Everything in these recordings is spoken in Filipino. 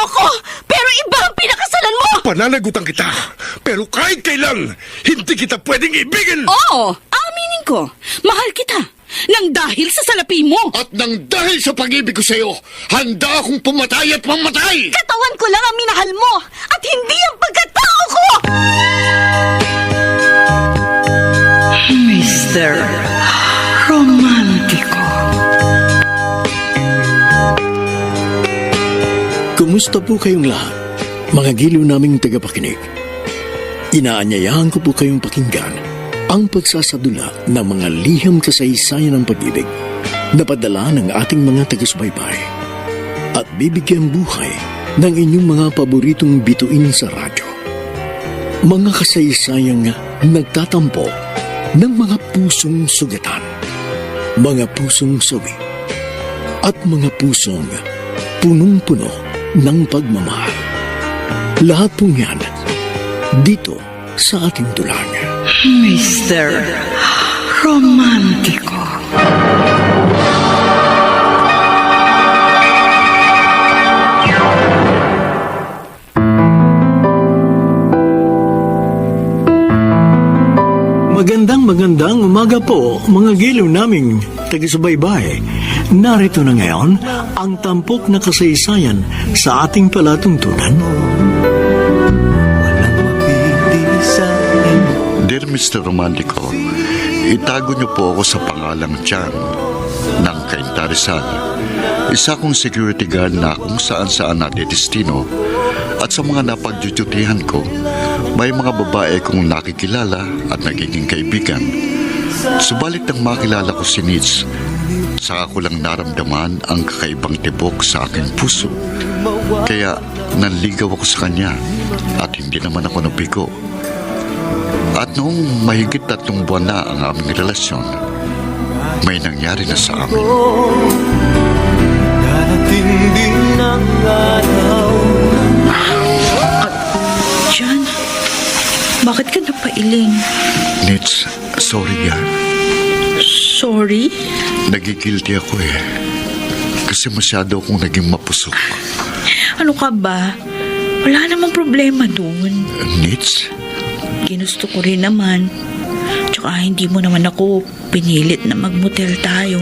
ko, pero iba ang pinakasalan mo! Pananagutan kita, pero kahit kailan, hindi kita pwedeng ibigin! Oo, aminin ko. Mahal kita. Nang dahil sa salapi mo. At nang dahil sa pag-ibig ko sa'yo, handa akong pumatay at mamatay! Katawan ko lang ang minahal mo at hindi ang pagkatao ko! Mr. Romántico. Kumusta po kayong lahat, mga giliw naming tagapakinig? Inaanyayahan ko po kayong pakinggan ang pagsasadula ng mga liham kasaysayan ng pag-ibig na padala ng ating mga taga-subaybay at bibigyan buhay ng inyong mga paboritong bituin sa radyo. Mga kasaysayang nagtatampo ng mga pusong sugatan, mga pusong sawi, at mga pusong punong-puno ng pagmamahal. Lahat pong yan dito sa ating tulang. Mr. Romántico. Magandang umaga po, mga giliw naming taga-subaybay. Narito na ngayon ang tampok na kasaysayan sa ating palatuntunan. Dear Mr. Romantico, itago niyo po ako sa pangalang Jan ng Cainta Rizal. Isa kong security guard na kung saan-saan nadedestino at sa mga napagdututihan ko, may mga babae kong nakikilala at nagiging kaibigan. Subalit nang makilala ko si Nitz, saka ko lang naramdaman ang kakaibang tibok sa aking puso. Kaya nanligaw ako sa kanya at hindi naman ako nabigo. At noong mahigit 3 buwan na ang aming relasyon, may nangyari na sa amin. Jan, bakit ka napailing? Nitz, sorry yan. Sorry? Nagigilty ako eh. Kasi masyado akong naging mapusok. Ano ka ba? Wala namang problema dun. Nitz? Ginusto ko rin naman. Tsaka hindi mo naman ako pinilit na magmotel tayo.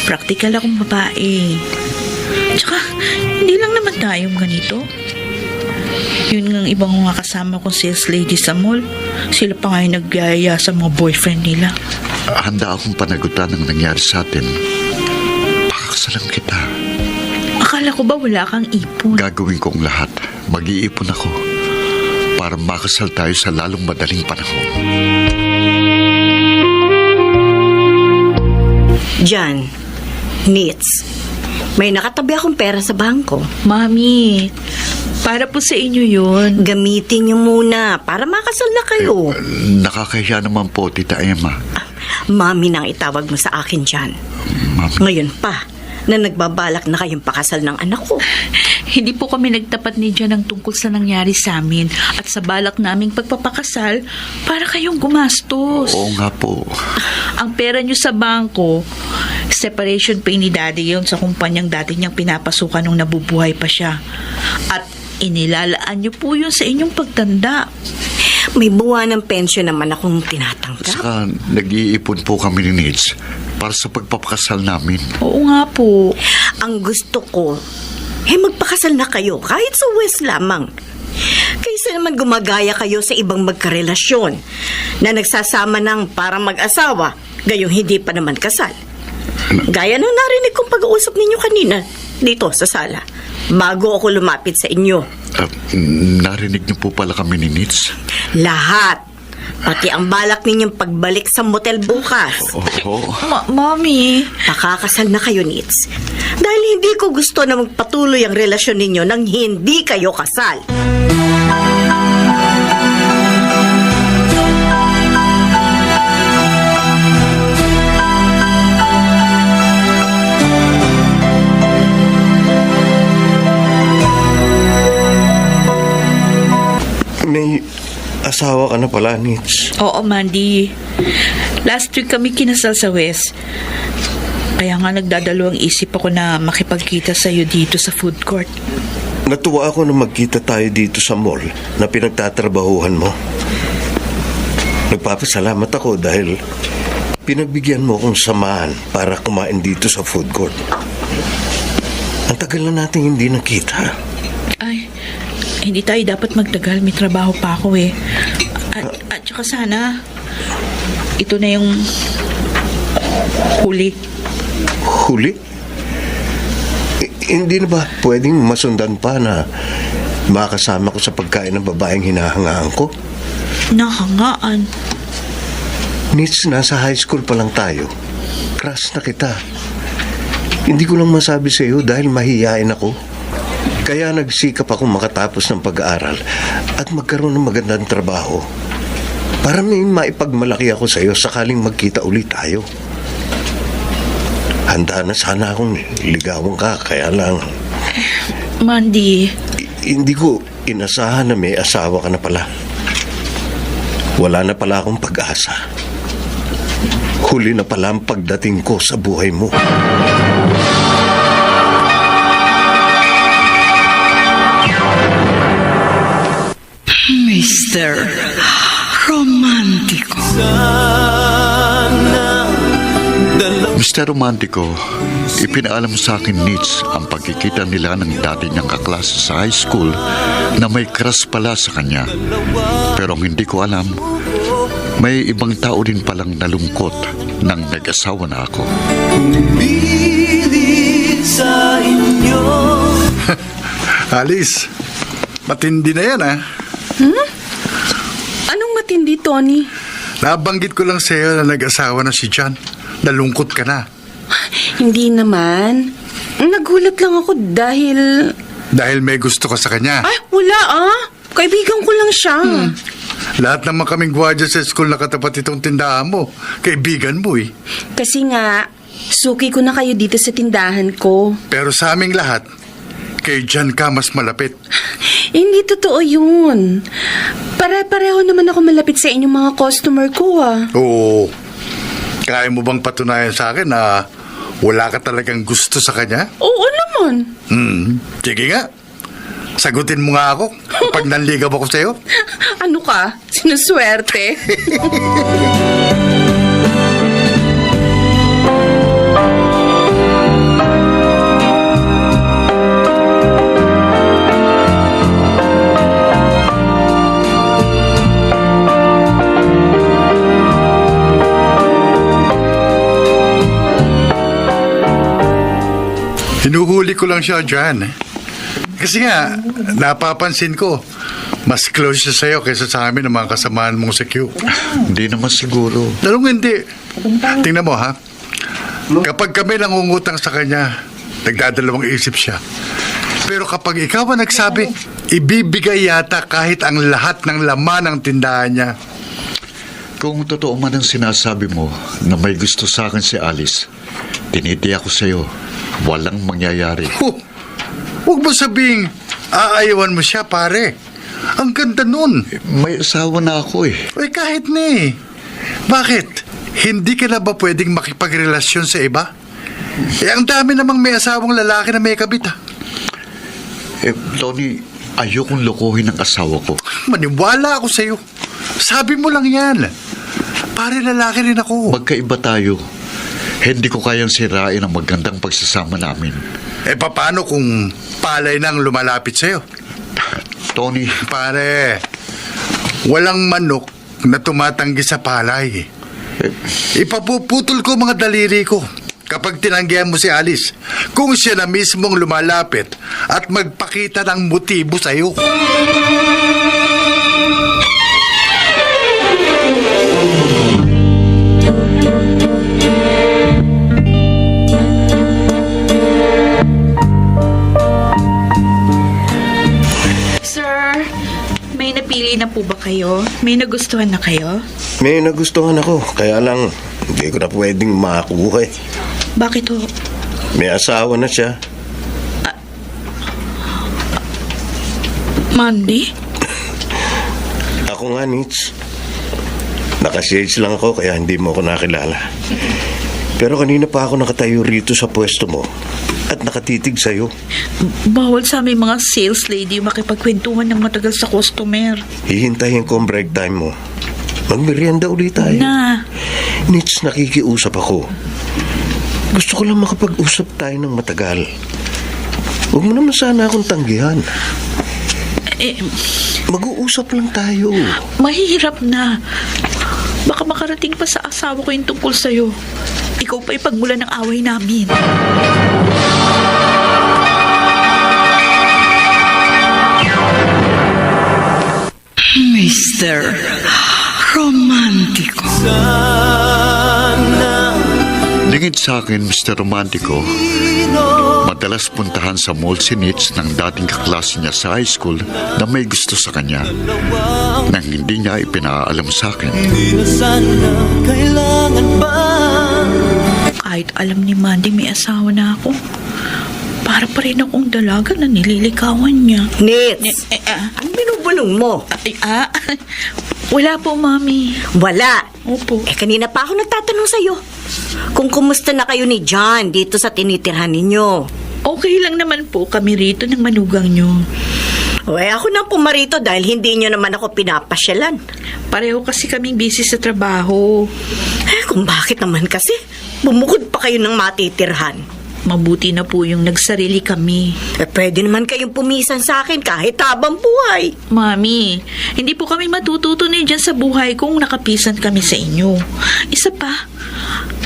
Practical akong babae. Tsaka hindi lang naman tayong ganito. Yun ng ibang mga kasama kong sales lady sa mall. Sila pa nga yung nagyaya sa mga boyfriend nila. Handa akong panagutan ng nangyari sa atin. Pakakasalan kita. Akala ko ba wala kang ipon? Gagawin ko ang lahat. Mag-iipon ako para makasal tayo sa lalong madaling panahon. Jan, Nitz, may nakatabi akong pera sa bangko. Mami, para po sa inyo yun. Gamitin niyo muna para makasal na kayo. Nakakahiya naman po, Tita Emma. Mami nang itawag mo sa akin, Jan. Mami. Ngayon pa, na nagbabalak na kayong pakasal ng anak ko. Hindi po kami nagtapat ni Jan ng tungkol sa nangyari sa amin at sa balak naming pagpapakasal para kayong gumastos. Oo nga po. Ang pera nyo sa bangko, separation pay ni Daddy yun sa kumpanyang dati niyang pinapasukan nung nabubuhay pa siya. At inilalaan nyo po yun sa inyong pagtanda. May buwan ng pensyon naman akong tinatanggap. Saka nag-iipon po kami ni Nitz para sa pagpapakasal namin. Oo nga po. Ang gusto ko, magpakasal na kayo kahit sa West lamang. Kaysa naman gumagaya kayo sa ibang magkarelasyon na nagsasama ng para mag-asawa, gayong hindi pa naman kasal. Gaya ng narinig kong pag-uusap ninyo kanina dito sa sala bago ako lumapit sa inyo. Narinig niyo po pala kami ni Nitz? Lahat. Pati ang balak ninyong pagbalik sa motel bukas. Oo. Mami. Pakakasal na kayo, Nitz. Dahil hindi ko gusto na magpatuloy ang relasyon ninyo nang hindi kayo kasal. May asawa ka na pala, Nitz. Oo, Mandy. Last week kami kinasal sa West. Kaya nga nagdadalawang isip ako na makipagkita sa'yo dito sa food court. Natuwa ako na magkita tayo dito sa mall na pinagtatrabahuhan mo. Nagpapasalamat ako dahil pinagbigyan mo akong samahan para kumain dito sa food court. Ang tagal na natin hindi nakita. Ay, hindi tayo dapat magtagal. May trabaho pa ako eh. At saka sana, ito na yung huli. Huli? Hindi na ba pwedeng masundan pa na makasama ko sa pagkain ng babaeng hinahangaan ko? Nahangaan. Nits, nasa high school pa lang tayo. Crush na kita. Hindi ko lang masabi sa iyo dahil mahihain ako. Kaya nagsikap akong makatapos ng pag-aaral at magkaroon ng magandang trabaho para may maipagmalaki ako sa iyo sakaling magkita ulit tayo. Handa na sana akong ligawan ka, kaya lang Mandy, hindi ko inasahan na may asawa ka na pala. Wala na pala akong pag-asa. Huli na pala ang pagdating ko sa buhay mo. Mr. Romantico. Mr. Romantico, ipinaalam mo sa akin, Nits, ang pagkikita nila ng dati niyang kaklase sa high school na may crush pala sa kanya. Pero ang hindi ko alam, may ibang tao din palang nalungkot nang nag-asawa na ako. Alice, matindi na yan Anong matindi, Tony? Nabanggit ko lang sa iyo na nag-asawa na si John. Nalungkot ka na. Hindi naman. Nagulat lang ako dahil... Dahil may gusto ka sa kanya. Ay, wala Kaibigan ko lang siya. Lahat naman kaming gwardiya sa school na katapat itong tindahan mo. Kaibigan mo Kasi nga, suki ko na kayo dito sa tindahan ko. Pero sa aming lahat, kay John ka mas malapit. Hindi totoo yun. Pare-pareho naman ako malapit sa inyong mga customer ko Oo. Kaya mo bang patunayan sa akin na wala ka talagang gusto sa kanya? Oo naman. Sige nga. Sagutin mo nga ako kapag nanligaw ako sa'yo. Ano ka? Sinuswerte. Hinuhuli ko lang siya dyan. Kasi nga, napapansin ko, mas close siya sa'yo kaysa sa amin ng mga kasamaan mong sa Q. Hindi naman siguro. Lalong hindi. Tingnan mo ha. Kapag kami nangungutang sa kanya, nagdadalawang isip siya. Pero kapag ikaw ang nagsabi, ibibigay yata kahit ang lahat ng laman ng tindahan niya. Kung totoo man ang sinasabi mo na may gusto sa akin si Alice, tinitiyak ko sa'yo, walang mangyayari. Huwag mo sabing aayawan mo siya, pare. Ang ganda nun. May asawa na ako Ay, kahit na Bakit? Hindi ka na ba pwedeng makipagrelasyon sa iba? Ang dami namang may asawang lalaki na may kabit Tony, ayokong lokohin ang asawa ko. Maniwala ako sa'yo. Sabi mo lang yan. Pare, lalaki rin ako. Magkaiba tayo. Hindi ko kayang sirain ang magandang pagsasama namin. Paano kung palay nang lumalapit sa'yo? Tony, Pare, walang manok na tumatanggi sa palay. Ipapuputol ko mga daliri ko kapag tinanggihan mo si Alice kung siya na mismong lumalapit at magpakita ng motibo sa'yo. may napili na po ba kayo? May nagustuhan na kayo? May nagustuhan ako, kaya lang hindi ko na pwedeng makakuha Bakit ho? May asawa na siya. Mandy? Ako nga, Nits. Nakashades lang ako kaya hindi mo ako nakilala. Pero kanina pa ako nakatayo rito sa pwesto mo at nakatitig sa'yo. Bawal sa aming mga sales lady makipagkwentuhan ng matagal sa customer. Hihintayin ko ang break time mo. Magmerienda ulit tayo. Na, Nits, nakikiusap ako. Gusto ko lang makapag-usap tayo ng matagal. Huwag mo naman sana akong tanggihan. Mag-uusap lang tayo. mahirap na. Baka makarating pa sa asawa ko yung tungkol sa'yo. Ikaw pa ipagmula ng away namin. Mr. Romantico. Lingid sa akin, Mr. Romantico, madalas puntahan sa mall si Nitz ng dating kaklase niya sa high school na may gusto sa kanya nang hindi niya ipinaalam sa akin. Kahit alam ni Mandy may asawa na ako, para pa rin akong dalaga na nililikawan niya. Nits, ang binubulong mo? Wala po, Mami. Wala. Opo. Kanina pa ako nagtatanong sa'yo kung kumusta na kayo ni John dito sa tinitirhan ninyo. Okay lang naman po kami rito ng manugang niyo. Ako nang pumarito dahil hindi nyo naman ako pinapasyalan. Pareho kasi kaming busy sa trabaho. Kung bakit naman kasi, bumukod pa kayo ng matitirhan. Mabuti na po yung nagsarili kami. Pwede naman kayong pumisan sa akin kahit habang buhay. Mami, hindi po kami matututunay dyan sa buhay kung nakapisan kami sa inyo. Isa pa,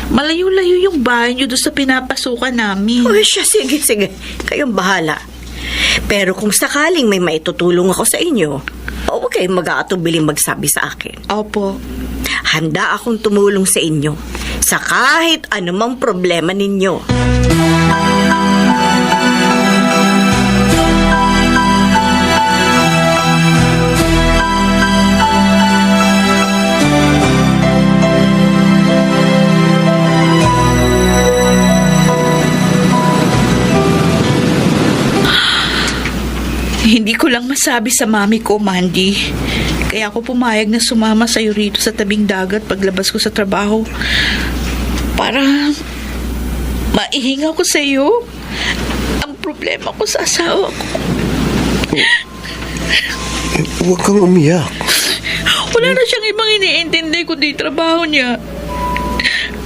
malayo-layo yung bahay nyo doon sa pinapasukan namin. Sige. Kayong bahala. Pero kung sakaling may maitutulong ako sa inyo, huwag kayong mag-aatubiling magsabi sa akin. Opo. Handa akong tumulong sa inyo sa kahit anumang problema ninyo. Hindi ko lang masabi sa mami ko, Mandy. Kaya ako pumayag na sumama sa'yo rito sa tabing dagat paglabas ko sa trabaho. Para maihinga ko sa'yo ang problema ko sa asawa ko. Huwag kang umiyak. Wala na siyang ibang iniintindi kundi trabaho niya.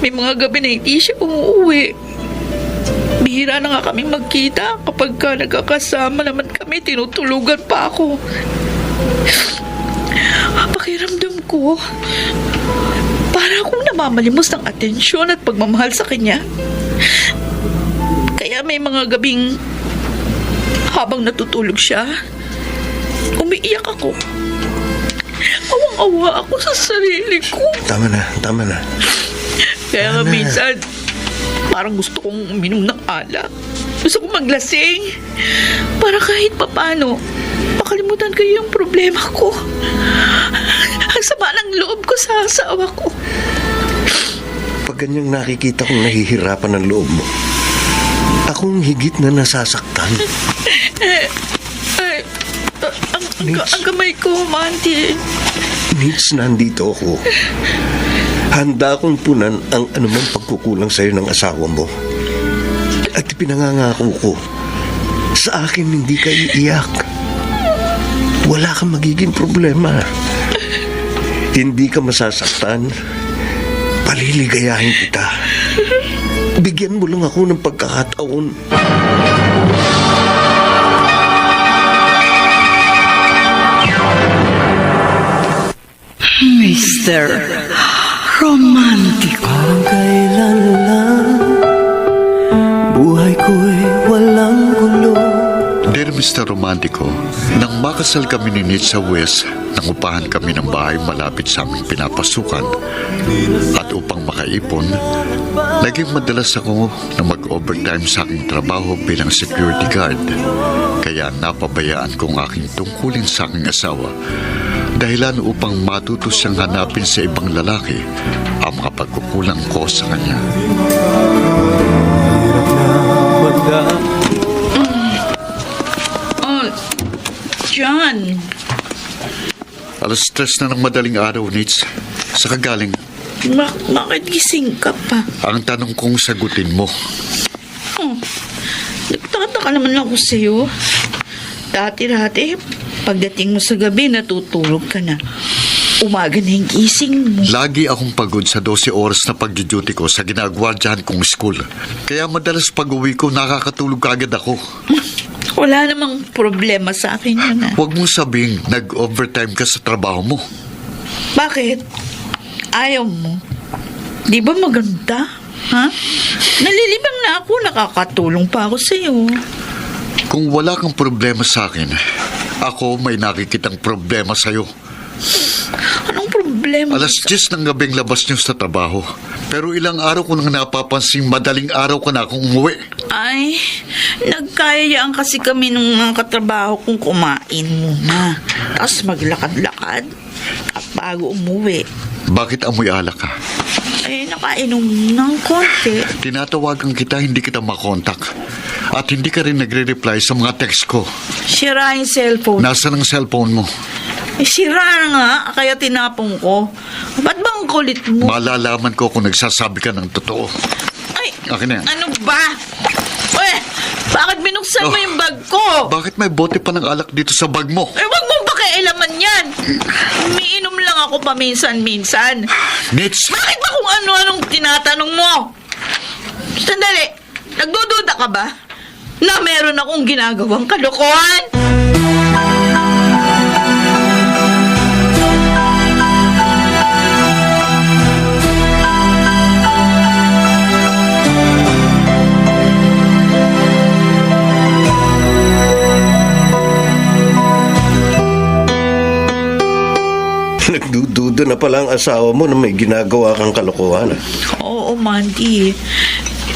May mga gabi na hindi siya umuwi. Bihira na nga kaming magkita. Kapag ka nagkakasama naman kami, tinutulugan pa ako. Pakiramdam ko, para akong namamalimos ng atensyon at pagmamahal sa kanya. Kaya may mga gabing habang natutulog siya, umiiyak ako. Awang-awa ako sa sarili ko. Tama na. Kaya nga minsan, parang gusto kong uminom ng alak. Gusto kong maglasing. Para kahit papano, makalimutan ko yung problema ko. Ang sama ng loob ko sa asawa ko. Pag ganyang nakikita kong nahihirapan ang loob mo, akong higit na nasasaktan. Ang kamay ko, Mandy. Nits, nandito ako. Handa akong punan ang anumang pagkukulang sa'yo ng asawa mo. At pinangangako ko, sa akin hindi ka iiyak. Wala kang magiging problema. Hindi ka masasaktan. Paliligayahin kita. Bigyan mo lang ako ng pagkakataon. Mr. Romantico. Parang kailan lang buhay ko'y walang gulo. Dear Mr. Romantico, nang makasal kami ni Nitz sa West, nangupahan kami ng bahay malapit sa aming pinapasukan. At upang makaipon, naging madalas ako na mag-overtime sa aking trabaho bilang security guard. Kaya napabayaan ko ang aking tungkulin sa aking asawa. Dahilan upang matuto siyang hanapin sa ibang lalaki ang mga pagkukulang ko sa kanya. John. Alas 3 na ng madaling araw, Nitz. Sa kagaling, Bakit gising ka pa? Ang tanong kong sagutin mo. Nagtataka naman ako sa'yo. Dati-dati, pagdating mo sa gabi, natutulog ka na. Umaga na yung gising mo. Lagi akong pagod sa 12 oras na pag-duty ko sa ginagwardyahan kong school. Kaya madalas pag-uwi ko, nakakatulog kagad ako. Wala namang problema sa akin yun, ah. Huwag mong sabing nag-overtime ka sa trabaho mo. Bakit? Ayaw mo? Di ba maganda? Ha? Nalilibang na ako, nakakatulong pa ako sa'yo. Kung wala kang problema sa akin, ako may nakikitang problema sa'yo. Anong problema? Alas 10 ng gabing labas niyo sa trabaho. Pero ilang araw ko nang napapansing madaling araw ka na akong umuwi. Ay, nagkayayaan kasi kami ng mga katrabaho kong kumain muna. Tapos maglakad-lakad at bago umuwi. Bakit amoy alak ka? Ay, nakainom ng konti. Tinatawagan kita, hindi kita makontak. At hindi ka rin nagre-reply sa mga text ko. Sira yung cellphone. Nasaan ang cellphone mo? Eh, sira nga, kaya tinapong ko. Ba't bang kulit mo? Malalaman ko kung nagsasabi ka ng totoo. Ay, Akin na yan. ano ba? Uy, bakit binuksan mo yung bag ko? Bakit may bote pa ng alak dito sa bag mo? Eh, wag mong pakialaman yan. Umiinom lang ako paminsan-minsan. Nits! Bakit ba kung ano-anong tinatanong mo? Sandali, nagdududa ka ba na meron akong ginagawang kalokohan? Nagdududa na pala ang asawa mo na may ginagawa kang kalokohan. Oo, Mandy.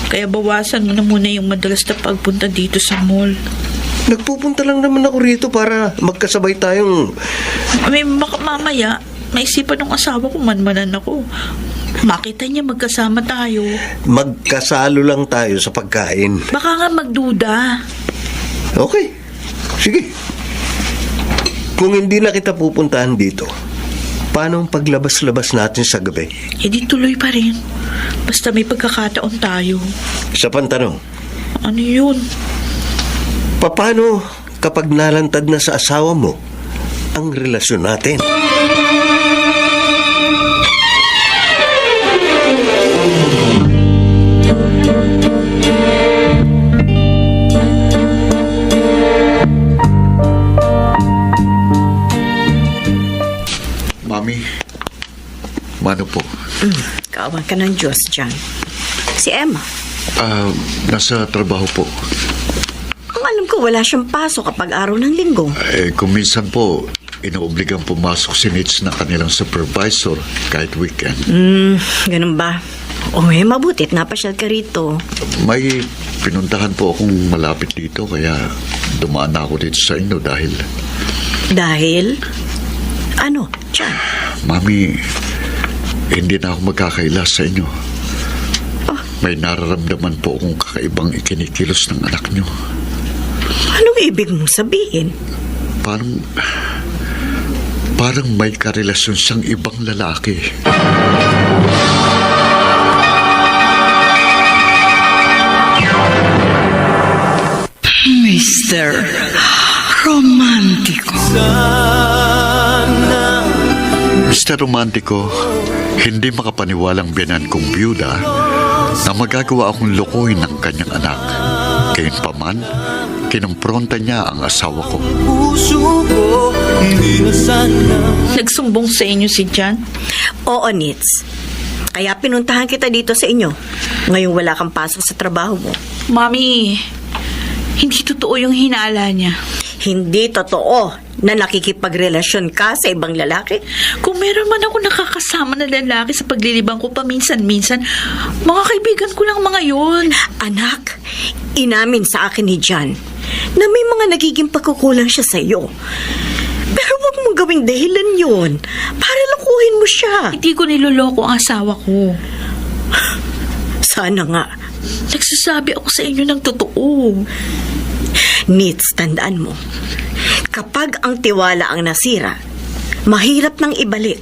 Kaya bawasan mo na muna yung madalas na pagpunta dito sa mall. Nagpupunta lang naman ako rito para magkasabay tayong... Mamaya, maisipan ng asawa ko, manmanan ako. Makita niya magkasama tayo. Magkasalo lang tayo sa pagkain. Baka nga magduda. Okay, sige. Kung hindi na kita pupuntahan dito, paano ang paglabas-labas natin sa gabi? Eh di tuloy pa rin. Basta may pagkakataon tayo. Sa pantanong, Ano yun? paano kapag nalantad na sa asawa mo ang relasyon natin? Mami, mano po? Kawan ka ng Diyos dyan. Si Emma. Nasa trabaho po. Ang alam ko, wala siyang pasok kapag araw ng linggo. Kung minsan po, inuobligang pumasok si Nits na kanilang supervisor kahit weekend. Ganun ba? Mabutit, napasyal ka rito. May pinuntahan po akong malapit dito kaya dumaan na ako dito sa inyo dahil... Dahil? Ano? Diyan? Mami, hindi na ako magkakailas sa inyo. May nararamdaman po akong kakaibang ikinikilos ng anak nyo. Anong ibig mong sabihin? Parang may karelasyon siyang ibang lalaki. Mr. Romantico. Mr. Romantico, hindi makapaniwalang biyanan kong byuda na magagawa akong lokohin ng kanyang anak. Gayunpaman, kinumpronta niya ang asawa ko. Nagsumbong sa inyo si Jan? Oo, Nits. Kaya pinuntahan kita dito sa inyo. Ngayong wala kang pasok sa trabaho mo. Mami, hindi totoo yung hinala niya. Hindi totoo na nakikipagrelasyon ka sa ibang lalaki. Kung meron man ako nakakasama na lalaki sa paglilibang ko paminsan-minsan, mga kaibigan ko lang mga yun. Anak, inamin sa akin ni Jan na may mga nagiging pagkukulang siya sa iyo. Pero wag mong gawing dahilan yun para lukuhin mo siya. Hindi ko niloloko ang asawa ko. Sana nga. Nagsasabi ako sa inyo ng totoo. Nits, tandaan mo, kapag ang tiwala ang nasira, mahirap nang ibalik.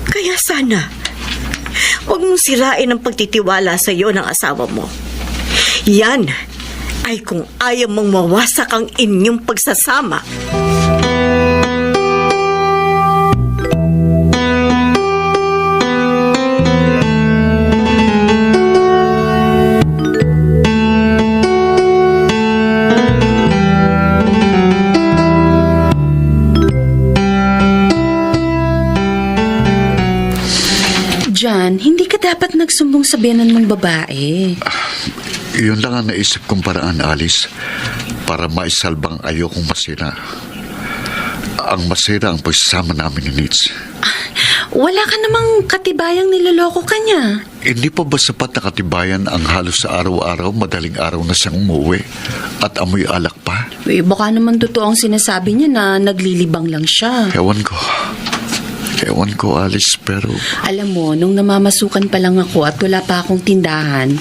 Kaya sana, Huwag mong sirain ang pagtitiwala sa iyo ng asawa mo. Yan ay kung ayaw mong mawasak ang inyong pagsasama. John, hindi ka dapat nagsumbong sa biyanan mong babae. Yun lang ang naisip kong paraan, Alice, para maisalbang ayokong masira. Ang masira ang pagsasama namin ni Nitz. Wala ka namang katibayang niloloko ka niya. Hindi pa ba sapat na katibayan ang halos sa araw-araw, madaling araw na siyang umuwi at amoy alak pa? Baka naman totoo ang sinasabi niya na naglilibang lang siya. Ewan ko, Alice, pero... Alam mo, nung namamasukan pa lang ako at wala pa akong tindahan,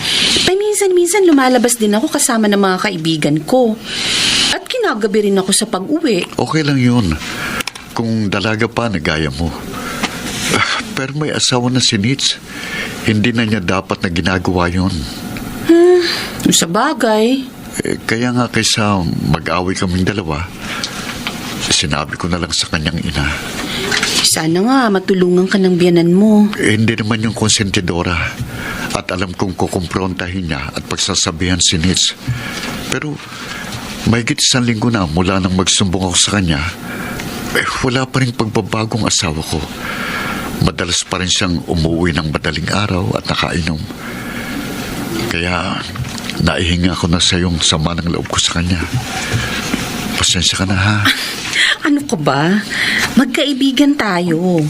paminsan-minsan lumalabas din ako kasama ng mga kaibigan ko. At kinagabi rin ako sa pag-uwi. Okay lang yun. Kung dalaga pa, nagaya mo. Pero may asawa na si Nitz. Hindi na niya dapat na ginagawa yun. Sa bagay. Kaya nga kaysa mag-away kaming dalawa, sinabi ko na lang sa kanyang ina. Sana nga matulungan ka ng biyanan mo. Hindi naman yung konsentidora. At alam kong kukumprontahin niya at pagsasabihan si Nitz. Pero mahigit 1 linggo na mula nang magsumbong ako sa kanya, wala pa rin pagbabagong asawa ko. Madalas pa rin siyang umuwi ng madaling araw at nakainom. Kaya naihinga ko na sa yung sama ng loob ko sa kanya. Pasensya ka na, ha? Ano ka ba? Magkaibigan tayo.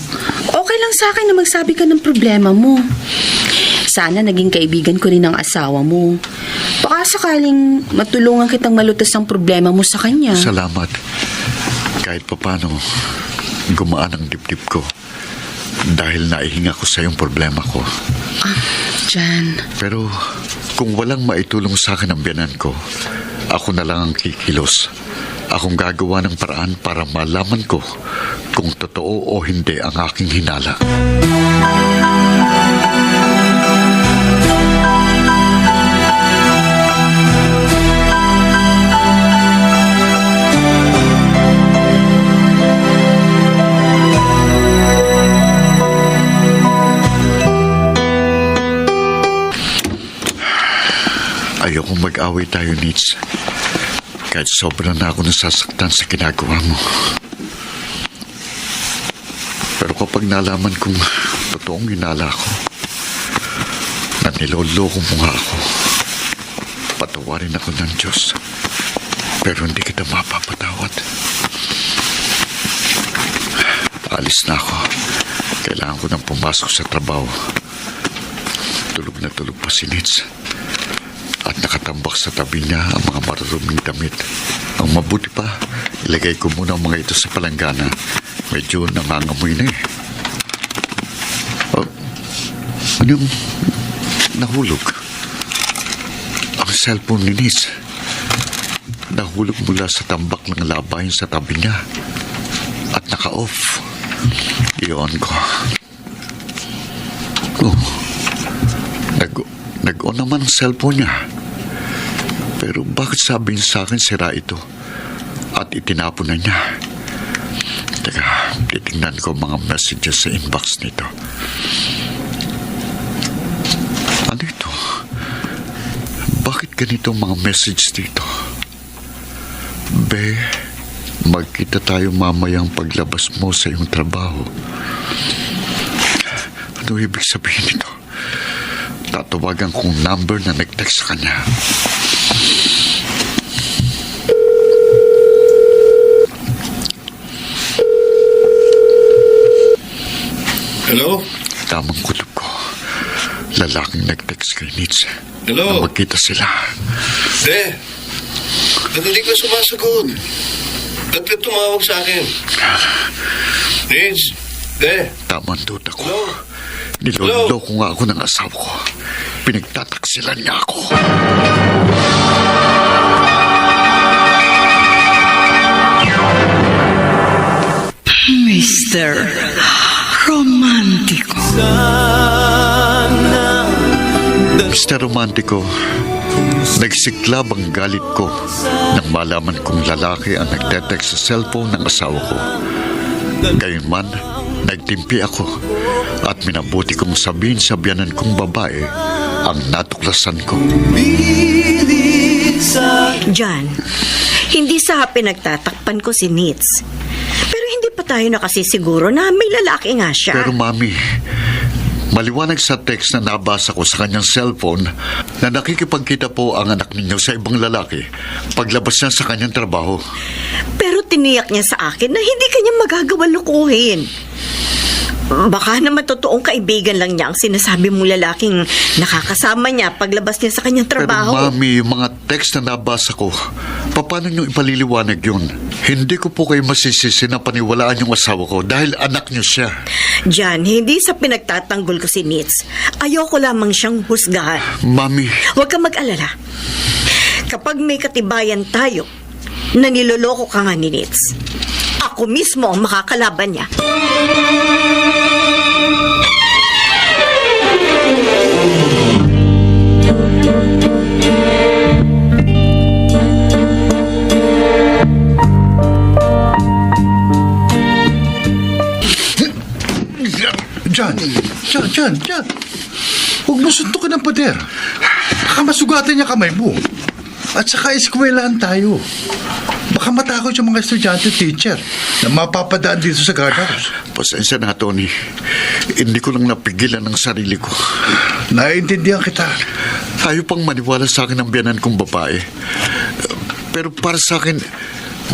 Okay lang sa akin na magsabi ka ng problema mo. Sana naging kaibigan ko rin ang asawa mo. Baka sakaling matulungan kitang malutas ang problema mo sa kanya. Salamat. Kahit papano, gumaan ang dibdib ko. Dahil naihinga ko sa yung problema ko. Jan. Pero kung walang maitulong sa akin ang biyanan ko, ako na lang ang kikilos. Akong gagawa ng paraan para malaman ko kung totoo o hindi ang aking hinala. Ayokong mag-away tayo, Nitz. Kahit sobrang na ako nasasaktan sa ginagawa mo. Pero kapag nalaman kong totoong hinala ko, na niloloko mo nga ako, patawarin ako ng Diyos. Pero hindi kita mapapatawad. Alis na ako. Kailangan ko nang pumasok sa trabaho. Tulog na tulog pa si Nitz. At nakatambak sa tabi niya ang mga maruruming damit. Ang mabuti pa, ilagay ko muna ang mga ito sa palanggana. Medyo nangangamoy na eh. Ano yung nahulog? Ang cellphone ni Nitz. Nahulog mula sa tambak ng labahin sa tabi niya. At naka-off. Iyon ko. Nag-on naman ang cellphone niya. Pero bakit sabi niya sa akin sira ito? At itinapon na niya. Teka, titingnan ko mga messages sa inbox nito. Ano ito? Bakit ganito mga message dito? Be, magkita tayo mamayang paglabas mo sa iyong trabaho. Ano ibig sabihin nito? Tatawagan kong number na nag-text sa kanya. Hello? Tamang kutob ko. Lalaking nag-text kay Nitz. Hello? Na magkita sila. Ba't hindi ka sumasagot? Ba't ka tumawag sa akin? Nitz? Tamang duda ko. Hello? Niloloko nga ako ng asawa ko. Pinagtataksilan niya ako. Mr. Romantico. Saan Mr. Romantico, nagsiklab ang galit ko nang malaman kong lalaki ang nagtetext sa cellphone ng asawa ko. Gayunman, nagtimpi ako at minabuti kong sabihin sa biyanan kong babae ang natuklasan ko. John, hindi sa pinagtatakpan ko si Nitz. Pero hindi pa tayo nakasisiguro na may lalaki nga siya. Pero mami, maliwanag sa text na nabasa ko sa kanyang cellphone na nakikipagkita po ang anak ninyo sa ibang lalaki paglabas niya sa kanyang trabaho. Pero tiniyak niya sa akin na hindi kanya magagawa lukuhin. Baka naman totoong kaibigan lang niya ang sinasabi mong lalaking nakakasama niya paglabas niya sa kanyang trabaho. Pero mami, yung mga text na nabasa ko, paano niyo ipaliliwanag yun? Hindi ko po kayo masisisi na paniwalaan yung asawa ko dahil anak niyo siya. John, hindi sa pinagtatanggol ko si Nitz. Ayoko lamang siyang husgahan. Mami, Huwag ka mag-alala. Kapag may katibayan tayo na niloloko ka nga ni Nitz, ako mismo ang makakalaban niya. John. Huwag mo suntukin ang pader. Baka masugatan niya kamay mo. At saka eskwelahan tayo. Baka matakot yung mga estudyante teacher na mapapadaan dito sa guardhouse. pasensya na, Tony. Hindi ko lang napigilan ang sarili ko. Naiintindihan kita. Ayaw pang maniwala sa akin ang biyanan kong babae. Pero para sa akin,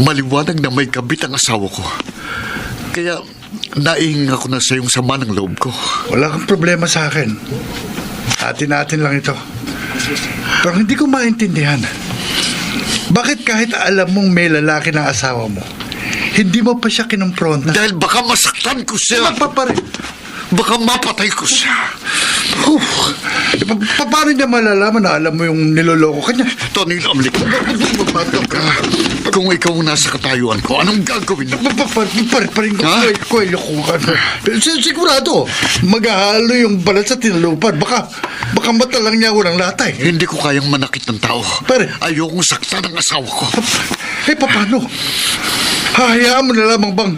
maliwanag na may kabit ang asawa ko. Kaya naihinga ko na sa iyong sama ng loob ko. Wala kang problema sa akin. Atin-atin lang ito. Pero hindi ko maintindihan. Bakit kahit alam mong may lalaki ng asawa mo, hindi mo pa siya kinumpronta? Dahil baka masaktan ko siya. Baka mapatay ko siya. Paano niya malalaman na alam mo yung niloloko ka niya? Tony, lamlik. Kung ikaw ang nasa katayuan ko, anong gagawin mo? Paring Ha? ko sigurado, maghahalo yung balat sa tinalupan. Baka mata lang niya walang latay. Hindi ko kayang manakit ng tao. Pare. Ayokong saktan ang asawa ko. Paano? Hahayaan mo na lamang bang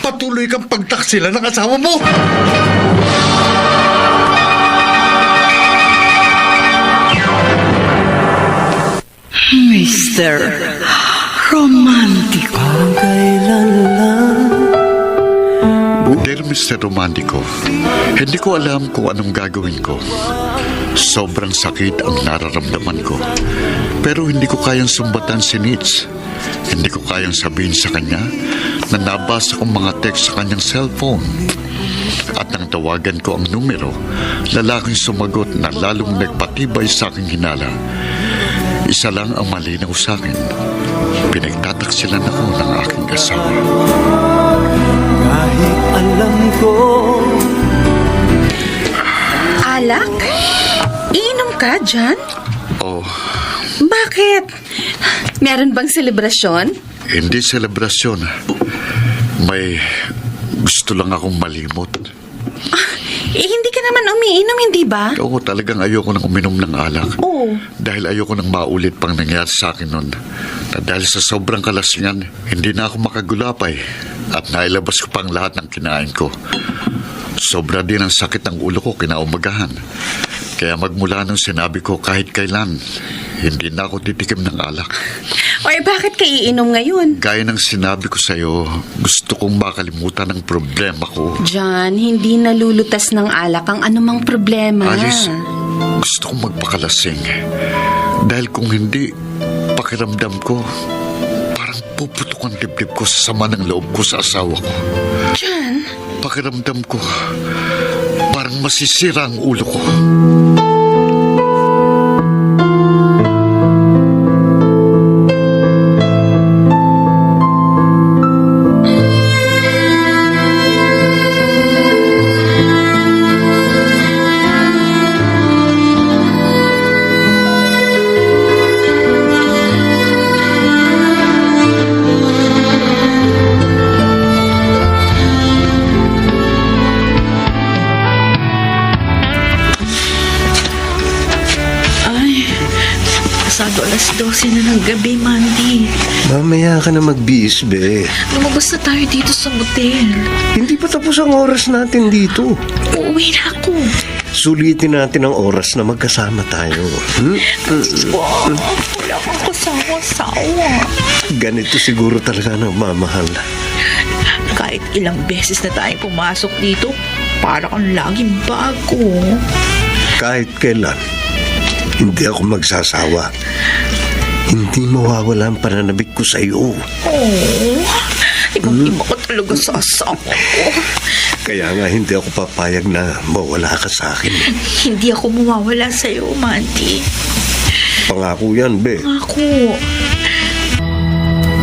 patuloy kang pagtaksila ng asawa mo? Mr. Romantico. Kailan lang Dear Mr. Romantico, hindi ko alam kung anong gagawin ko. Sobrang sakit ang nararamdaman ko. Pero hindi ko kayang sumbatan si Nitz. Hindi ko kayang sabihin sa kanya na nabasa kong mga text sa kanyang cellphone. At nang tawagan ko ang numero, lalaking sumagot na lalong nagpatibay sa aking hinala. Isa lang ang malinaw sa akin. Pinagtataksilan ako ng aking asawa. kahit alam ko Alak? Iinom ka, John? Oh, Bakit? Meron bang selebrasyon? hindi selebrasyon. May gusto lang akong malimot. Hindi ka naman umiinom, hindi ba? Oo, talagang ayoko nang uminom ng alak. Oo. Dahil ayoko nang maulit pang nangyari sa akin noon. Na dahil sa sobrang kalasingan, hindi na ako makagulapay. At nailabas ko pang lahat ng kinain ko. Sobra din ang sakit ng ulo ko kinaumagahan. Kaya magmula nung sinabi ko kahit kailan, hindi na ako titikim ng alak. O bakit ka iinom ngayon? Gaya ng sinabi ko sa'yo, gusto kong makalimutan ang problema ko. John, hindi nalulutas ng alak ang anumang problema. Alice, gusto kong magpakalasing. Dahil kung hindi, pakiramdam ko, parang puputok ang dibdib ko sa sama ng loob ko sa asawa ko. John? Pakiramdam ko, parang masisira ang ulo ko. pasado 12:00 na ng gabi, Mandy. Mamaya ka na magbihis, be. Lumabas na tayo dito sa motel. Hindi pa tapos ang oras natin dito. Uuwi na ako. Sulitin natin ang oras na magkasama tayo. Wala akong kasawa-sawa. Ganito siguro talaga nagmamahal. Kahit ilang beses na tayo pumasok dito, para kang laging bago. Kahit kailan, hindi ako magsasawa. Hindi mawawala ang pananabik ko sa iyo. Ibang-iba ko talaga sa asawa ko. Kaya nga hindi ako papayag na mawala ka sa akin. Hindi ako mawawala sa'yo, Mandy. Pangako yan, be. Ako.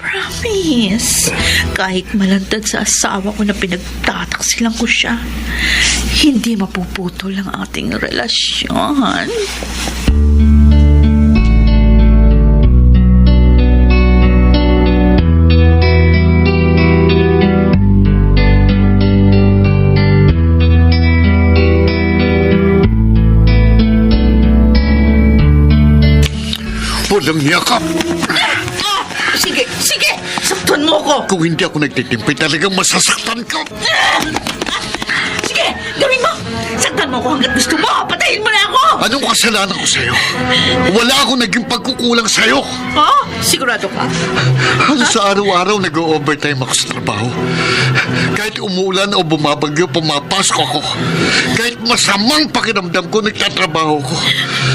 Promise. Kahit malantad sa asawa ko na pinagtataksilan ko siya, hindi mapuputol ang ating relasyon. Walang yakap! Sige, sige! Saktan mo ko! Kung hindi ako nagtitimpi, talagang masasaktan ka! Sige, gawin mo! Saktan mo ko hanggat gusto mo! Patayin mo na ako! Anong kasalanan ko sa'yo? Wala akong naging pagkukulang sa'yo! Ha? Sigurado ka? Ano sa araw-araw nag-overtime ako sa trabaho? Kahit umuulan o bumabagyo, pumapasok ako. Kahit masamang pakiramdam ko, nagtatrabaho ko.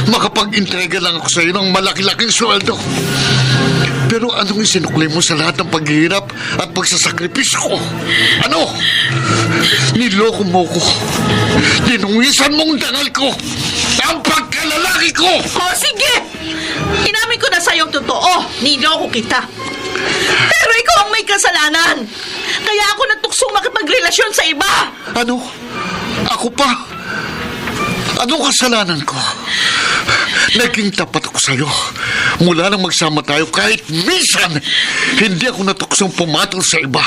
Makapag-entrega lang ako sa'yo ng malaki-laking sweldo. Pero anong isinukli mo sa lahat ng paghihirap at pagsasakripisyo ko? Ano? Niloko mo ko. Dinungisan mong dangal ko. Ang pagkalalaki ko! O, sige! Inamin ko na sa'yo ang totoo. Niloko kita. Pero ikaw ang may kasalanan. Kaya ako natuksong makipagrelasyon sa iba. Ano? Ako pa? Anong kasalanan ko? Naging tapat ako sa'yo. Mula nang magsama tayo, kahit minsan, hindi ako natuksong pumatol sa iba.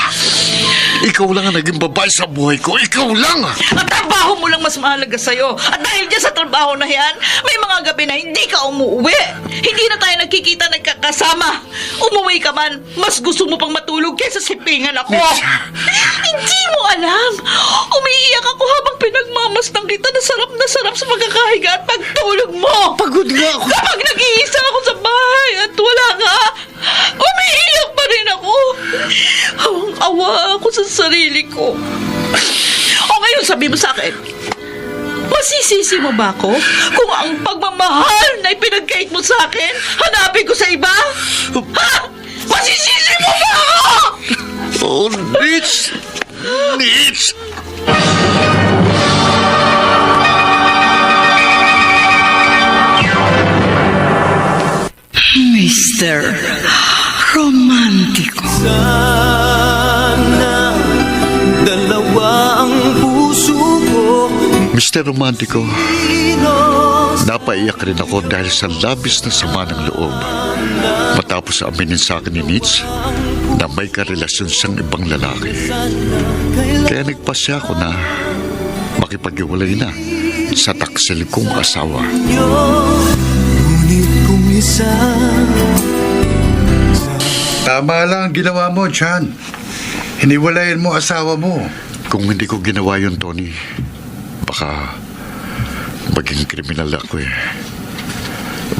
Ikaw lang ang naging babae sa buhay ko. Ikaw lang! Ang trabaho mo lang mas mahalaga sa'yo. At dahil dyan sa trabaho na yan, may mga gabi na hindi ka umuwi. Hindi na tayo nagkikita, nagkakasama. Umuwi ka man, mas gusto mo pang matulog kaysa sipingan ako. Hindi mo alam. Umiiyak ako habang pinagmamastang kita na sarap sa pagkakahiga at pagtulog mo. Pagod nga ako. Kapag nag-iisa ako sa bahay at wala ka, umiiyak pa rin ako. Awang-awa ako sa sarili ko. O ngayon, sabi mo sa akin, masisisi mo ba ako kung ang pagmamahal na ipinagkait mo sa akin, hanapin ko sa iba? Ha? Masisisi mo ba ako? Oh, Nitz! Nitz! Mr. Romántico. Sana dalawa ang puso ko. Mr. Romantico, napaiyak rin ako dahil sa labis na sama ng loob. Matapos aminin sa akin ni Nitz na may karelasyon siyang ibang lalaki. Kaya nagpasya ako na makipag-iwalay na sa taksil kong asawa. Ngunit kung isa Tama lang ang ginawa mo, John. Hiniwalayan mo asawa mo. Kung hindi ko ginawa yun, Tony, baka maging kriminal ako eh.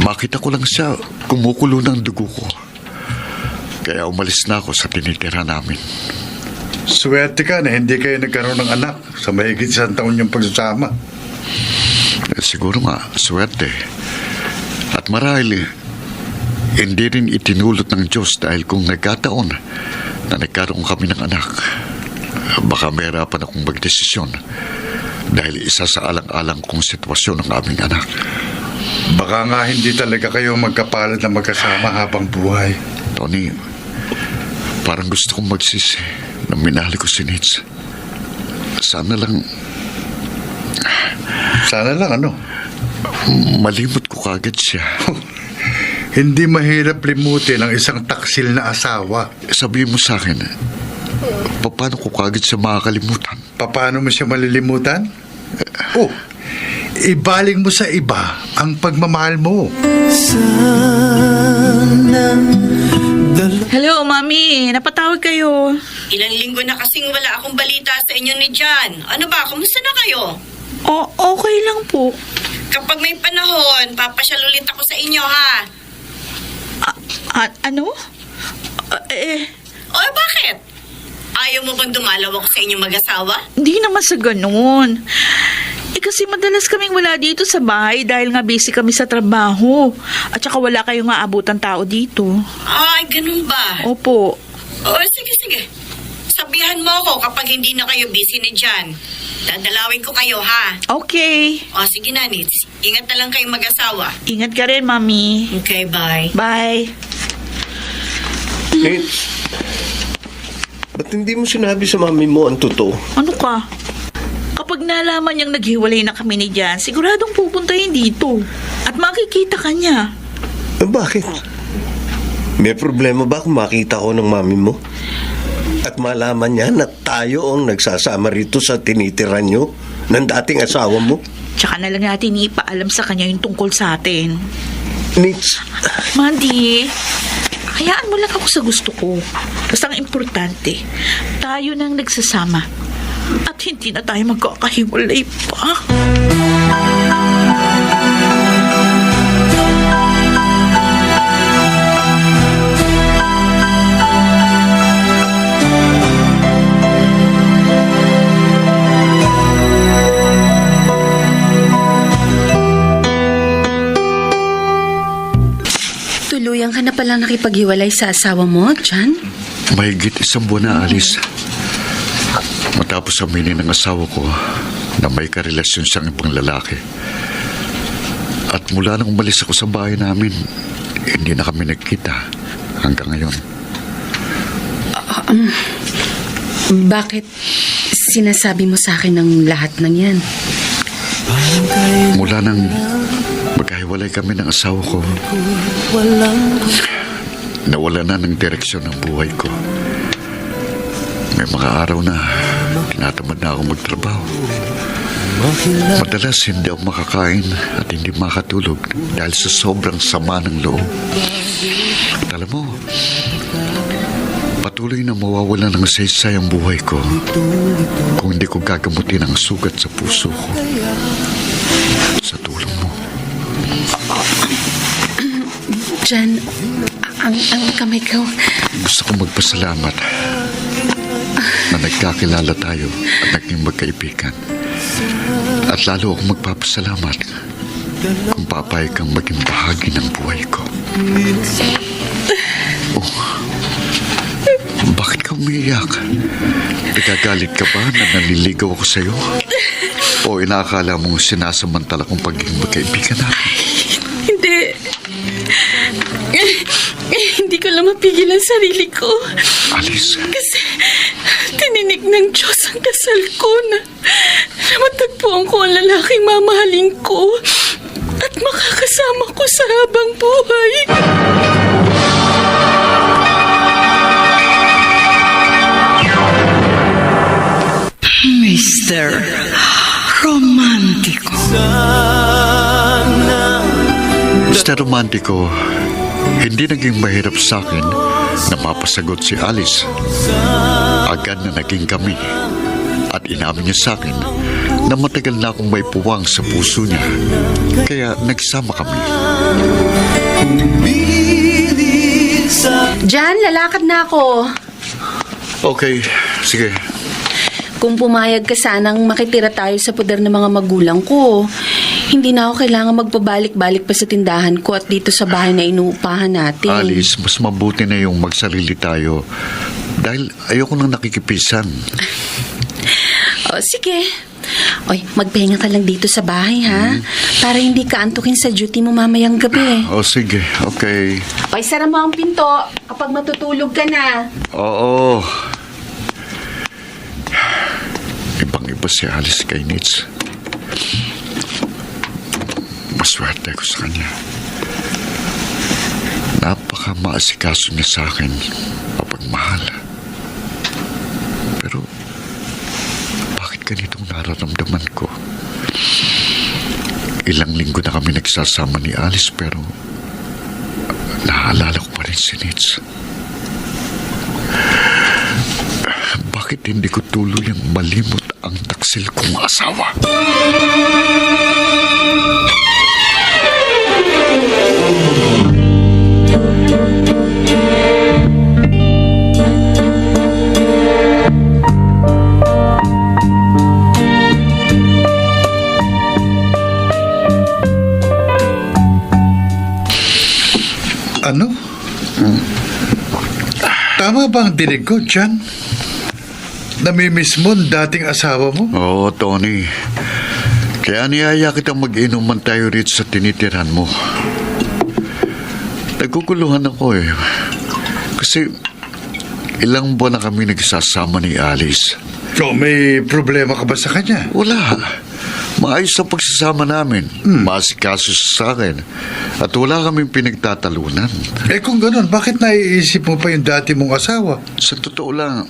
Makita ko lang siya kumukulo ng dugo ko. Kaya umalis na ako sa tinitira namin. Swerte ka na hindi kayo nagkaroon ng anak sa mahigit 1 taon yung pagsasama. Siguro nga, swerte. At marahil, hindi rin itinulot ng Diyos dahil kung nagkataon na nagkaroon kami ng anak, baka mahirapan akong magdesisyon dahil isa sa alang-alang kong sitwasyon ng aming anak. Baka nga hindi talaga kayo magkapalad na magkasama habang buhay. Tony, parang gusto kong magsisi na minahal ko si Nitz. Sana lang ano? malimot ko kagad siya. Hindi mahirap limutin ang isang taksil na asawa. Sabihin mo sa akin, paano ko kagad siya makakalimutan? Paano mo siya malilimutan? Ibaling mo sa iba ang pagmamahal mo. sa Mami, napatawag kayo. Ilang linggo na kasing wala akong balita sa inyo ni John. Ano ba, kumusta na kayo? Okay lang po. Kapag may panahon, papasyal ulit ako sa inyo, ha? Ano? O, bakit? Ayaw mo bang dumalaw ako sa inyong mag-asawa? Hindi naman sa ganun. Kasi madalas kaming wala dito sa bahay dahil nga busy kami sa trabaho. At saka wala kayong aabutan tao dito. Ay, ganun ba? Opo. O, sige. Sabihan mo ako kapag hindi na kayo busy ni John. Dadalawin ko kayo, ha? Okay. O, sige na, Nits. Ingat na lang kayong mag-asawa. Ingat ka rin, Mami. Okay, bye. Bye. Nitz, ba't hindi mo sinabi sa mami mo ang totoo? Ano ka? Kapag nalaman niyang naghiwalay na kami ni Jan, siguradong pupunta yun dito. At makikita ka niya. Bakit? May problema ba kung makita ko ng mami mo? At malaman niya na tayo ang nagsasama rito sa tinitiran niyo ng dating asawa mo? Tsaka na lang natin ipaalam sa kanya yung tungkol sa atin. Nitz, Mandy, hayaan mo lang ako sa gusto ko. Basta ang importante, tayo nang nagsasama. At hindi na tayo magkakahiwalay pa. Tuluyang ka na palang nakipaghiwalay sa asawa mo, John? Mahigit 1 buwan na, Alice. Matapos aminin ng asawa ko na may karelasyon siyang ibang lalaki. At mula nang umalis ako sa bahay namin, hindi na kami nagkita hanggang ngayon. Bakit sinasabi mo sa akin ng lahat ng yan? Mula nang magkahiwalay kami ng asawa ko, nawala na ng direksyon ng buhay ko. May mga araw na tinatamad na ako magtrabaho. Madalas hindi ako makakain at hindi makatulog dahil sa sobrang sama ng loob. At alam mo, patuloy na mawawala ng saysay ang buhay ko kung hindi ko gagamutin ang sugat sa puso ko. Sa tulong mo. John, ang kamay ko. Gusto kong magpasalamat na nagkakilala tayo at naging magkaibigan. At lalo akong magpapasalamat kung papayag kang maging bahagi ng buhay ko. Oh, bakit ka umiiyak? Nagagalit ka ba na naliligaw ako sa'yo? O inaakala mong sinasamantala kong pagiging magkaibigan natin? Hindi. Hindi ko lang mapigil ang sarili ko. Alice. Kasi tininig ng Diyos ang kasal ko na matagpuan ko ang lalaking mamahalin ko at makakasama ko sa habang buhay. Mr. Romantico. Mr. Romantico, hindi naging mahirap sa akin na mapasagot si Alice. Agad na naging kami at inamin niya sa akin na matagal na akong may puwang sa puso niya. Kaya nagsama kami. John, lalakad na ako. Okay, sige. Kung pumayag ka sanang makitira tayo sa poder ng mga magulang ko, hindi na ako kailangan magpabalik-balik pa sa tindahan ko at dito sa bahay na inuupahan natin. Alice, mas mabuti na yung magsarili tayo dahil ayoko nang nakikipisan. O, sige. Oy, magpahinga ka lang dito sa bahay, ha? Para hindi ka antukin sa duty mo mamayang gabi. O sige, okay. Oy, sara mo ang pinto kapag matutulog ka na. Oo. Ibang-iba si Alice kay Nitz. Maswerte ko sa kanya. Napaka-maasikaso niya sa akin mapagmahal. Pero bakit ganitong nararamdaman ko? Ilang linggo na kami nagsasama ni Alice pero naaalala ko pa rin si Nitz. Bakit hindi ko tuluyang malimot ang taksil kong asawa? Ano? Tama ba ang dinig ko, Jan? Namimiss mo ang dating asawa mo? Oo, Tony. Kaya niyaya kitang mag-inuman tayo rito sa tinitiran mo. Naguguluhan ako eh. Kasi ilang buwan na kami nagsasama ni Alice. So, may problema ka ba sa kanya? Wala. Maayos ang pagsasama namin. Masikaso siya sa akin. At wala kaming pinagtatalunan. Eh kung ganun, bakit naiisip mo pa yung dati mong asawa? Sa totoo lang,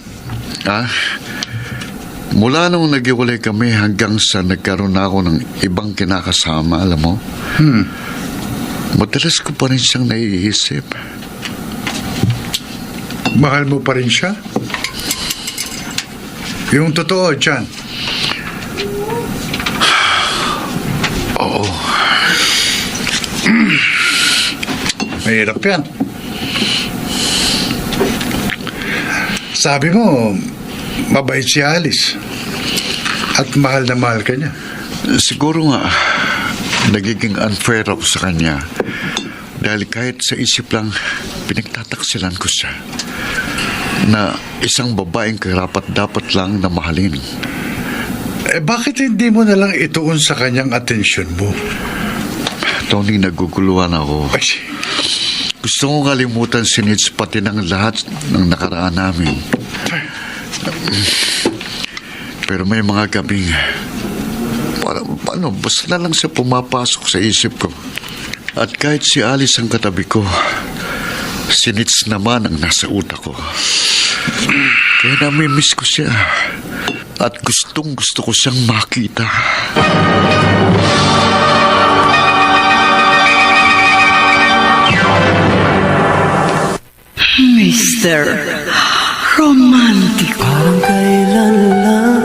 mula nung naghiwalay kami hanggang sa nagkaroon na ako ng ibang kinakasama, alam mo? Madalas ko pa rin siyang naiisip. Mahal mo pa rin siya? Yung totoo, Jan. Oo. Mahirap yan. Sabi mo, mabait si Alice. At mahal na mahal ka niya. Siguro nga, nagiging unfair ako sa kanya. Dahil kahit sa isip lang, pinagtataksilan ko siya. Na isang babaeng karapat-dapat lang na mahalin. Eh bakit hindi mo na lang ituon sa kanyang atensyon mo? Tony, naguguluhan ako. Ay, Gusto kong kalimutan si Nitz pati ng lahat ng nakaraan namin. Pero may mga gabing basta na lang siya pumapasok sa isip ko. At kahit si Alice ang katabi ko, si Nitz naman ang nasa utak ko. Kaya namimiss ko siya. At gustong gusto ko siyang makita. Mr. Romantico. Parang kailan lang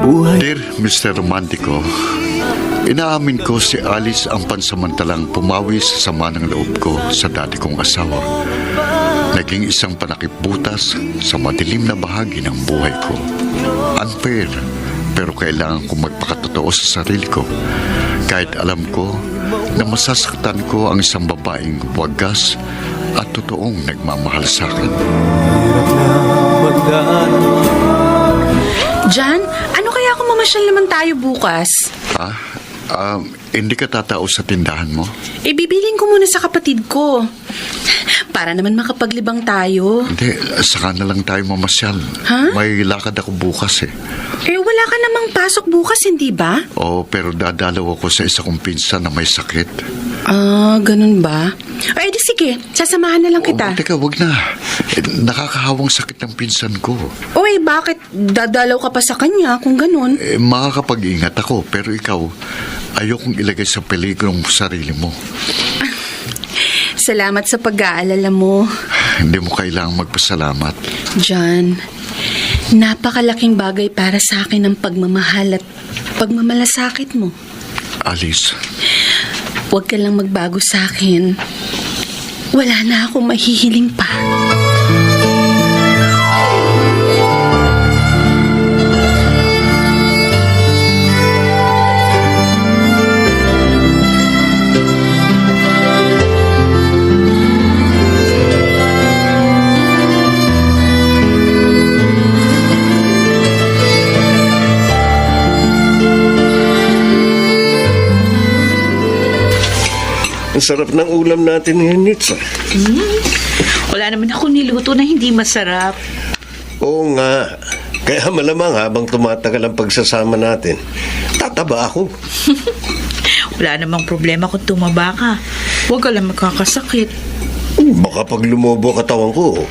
buhay. Dear Mr. Romantico, inaamin ko si Alice ang pansamantalang pumawi sa sama ng loob ko sa dati kong asawa. Naging isang panakip-butas sa madilim na bahagi ng buhay ko. Unfair, pero kailangan kong magpakatotoo sa sarili ko. Kahit alam ko na masasaktan ko ang isang babaeng wagas at totoong nagmamahal sa akin. Jan, ano kaya kung mamasyal naman tayo bukas? Hindi ka tatao sa tindahan mo? Ibibilin ko muna sa kapatid ko. Para naman makapaglibang tayo. Hindi, saka na lang tayo mamasyal. Ha? May lakad ako bukas eh. Eh, wala ka namang pasok bukas, hindi ba? Oo, pero dadalaw ako sa isa kong pinsan na may sakit. Ganun ba? Ay, di sige. Sasamahan na lang kita. Teka, wag na. Nakakahawang sakit ng pinsan ko. Oy, bakit? Dadalaw ka pa sa kanya kung ganun. Makakapag-ingat ako, pero ikaw, ayokong ilagay sa peligro ang sarili mo. Salamat sa pag-aalala mo. Hindi mo kailangang magpasalamat. John, napakalaking bagay para sa akin ang pagmamahal at pagmamalasakit mo. Alice, Huwag ka lang magbago sa akin. Wala na akong mahihiling pa. Ang sarap ng ulam natin ngayon, Nitz. Wala naman ako niluto na hindi masarap. Oo nga. Kaya malamang habang tumatagal ang pagsasama natin, tataba ako. Wala namang problema kung tumaba ka. Huwag ka lang magkakasakit. Baka pag lumobo katawan ko,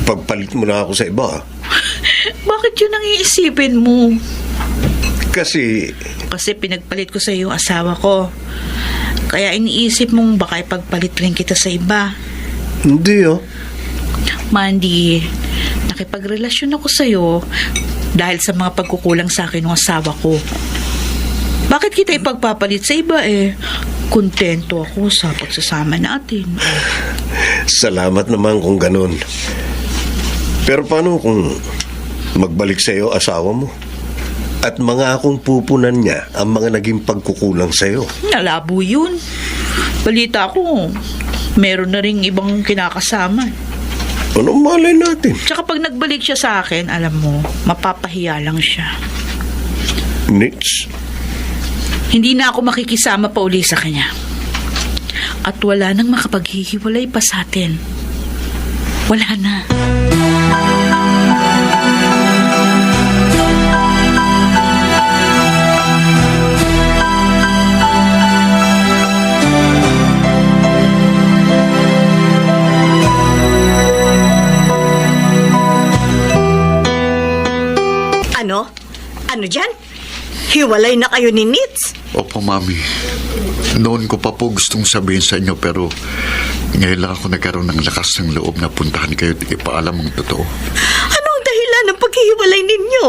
pagpalit mo na ako sa iba. Bakit yun ang iisipin mo? Kasi Pinagpalit ko sa iyo yung asawa ko. Kaya iniisip mong baka ipagpalit rin kita sa iba. hindi Mandy, nakipagrelasyon ako sa'yo dahil sa mga pagkukulang sa akin ng asawa ko. Bakit kita ipagpapalit sa iba eh? Kontento ako sa pagsasama natin. Salamat naman kung ganun. Pero paano kung magbalik sa iyo asawa mo? At mga akong pupunan niya ang mga naging pagkukulang sa iyo. Nalabo yun. Balita ko, meron na ring ibang kinakasama. Anong malay natin? Tsaka pag nagbalik siya sa akin, alam mo, mapapahiya lang siya. Nits, Hindi na ako makikisama pa uli sa kanya. At wala nang makapaghihiwalay pa sa atin. Wala na. Ano? Ano dyan? Hiwalay na kayo ni Nitz? Opo, Mami. Noon ko pa po gustong sabihin sa inyo pero ngayon lang ako nagkaroon ng lakas ng loob na puntahan kayo at ipaalam ang totoo. Ano ang dahilan ng paghihiwalay ninyo?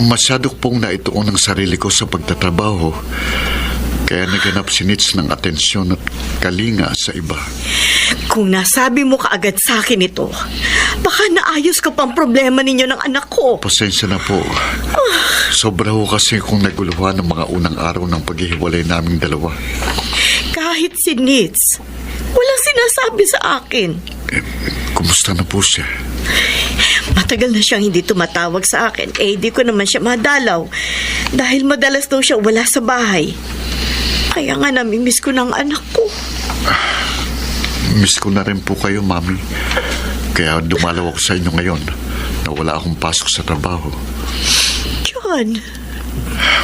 Masyado pong naituon ang sarili ko sa pagtatrabaho. Kaya naganap si Nitz ng atensyon at kalinga sa iba. Kung nasabi mo kaagad sa akin ito, baka naayos ko pang problema ninyo ng anak ko. Pasensya na po. Sobra ho kasi kung naguluhan ng mga unang araw ng paghihiwalay naming dalawa. Kahit si Nitz, walang sinasabi sa akin. Kumusta na po siya? Matagal na siyang hindi tumatawag sa akin. Di ko naman siya madalaw. Dahil madalas daw siya wala sa bahay. Kaya nga namimiss ko ng anak ko. Miss ko na rin po kayo, Mami. Kaya dumalaw ako sa inyo ngayon na wala akong pasok sa trabaho. John,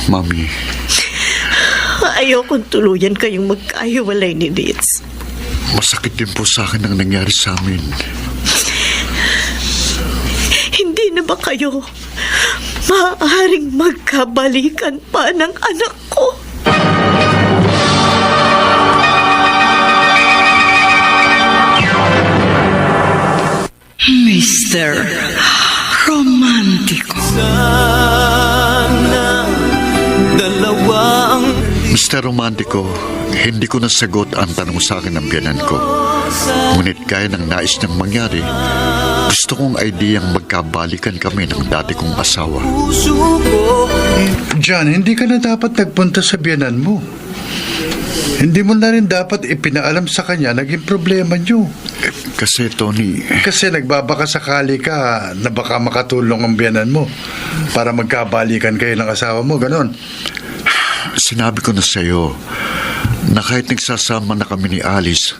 Mami, ayokong tuluyan kayong magkahiwalay ni Nitz. masakit din po sa akin ang nangyari sa amin. Hindi na ba kayo maaaring magkabalikan pa ng anak ko? Mr. Romantico. Mr. Romantico, hindi ko nasagot ang tanong sa akin ng biyanan ko. Ngunit gaya ng nais niyang mangyari, gusto kong ideyang magkabalikan kami ng dati kong asawa. John, hindi ka na dapat nagpunta sa biyanan mo. Hindi mo na rin dapat ipinaalam sa kanya naging problema niyo. Kasi, Tony, Kasi nagbabaka sakali ka na baka makatulong ang biyanan mo para magkabalikan kayo ng asawa mo, ganon. sinabi ko na sa iyo na kahit nagsasama na kami ni Alice,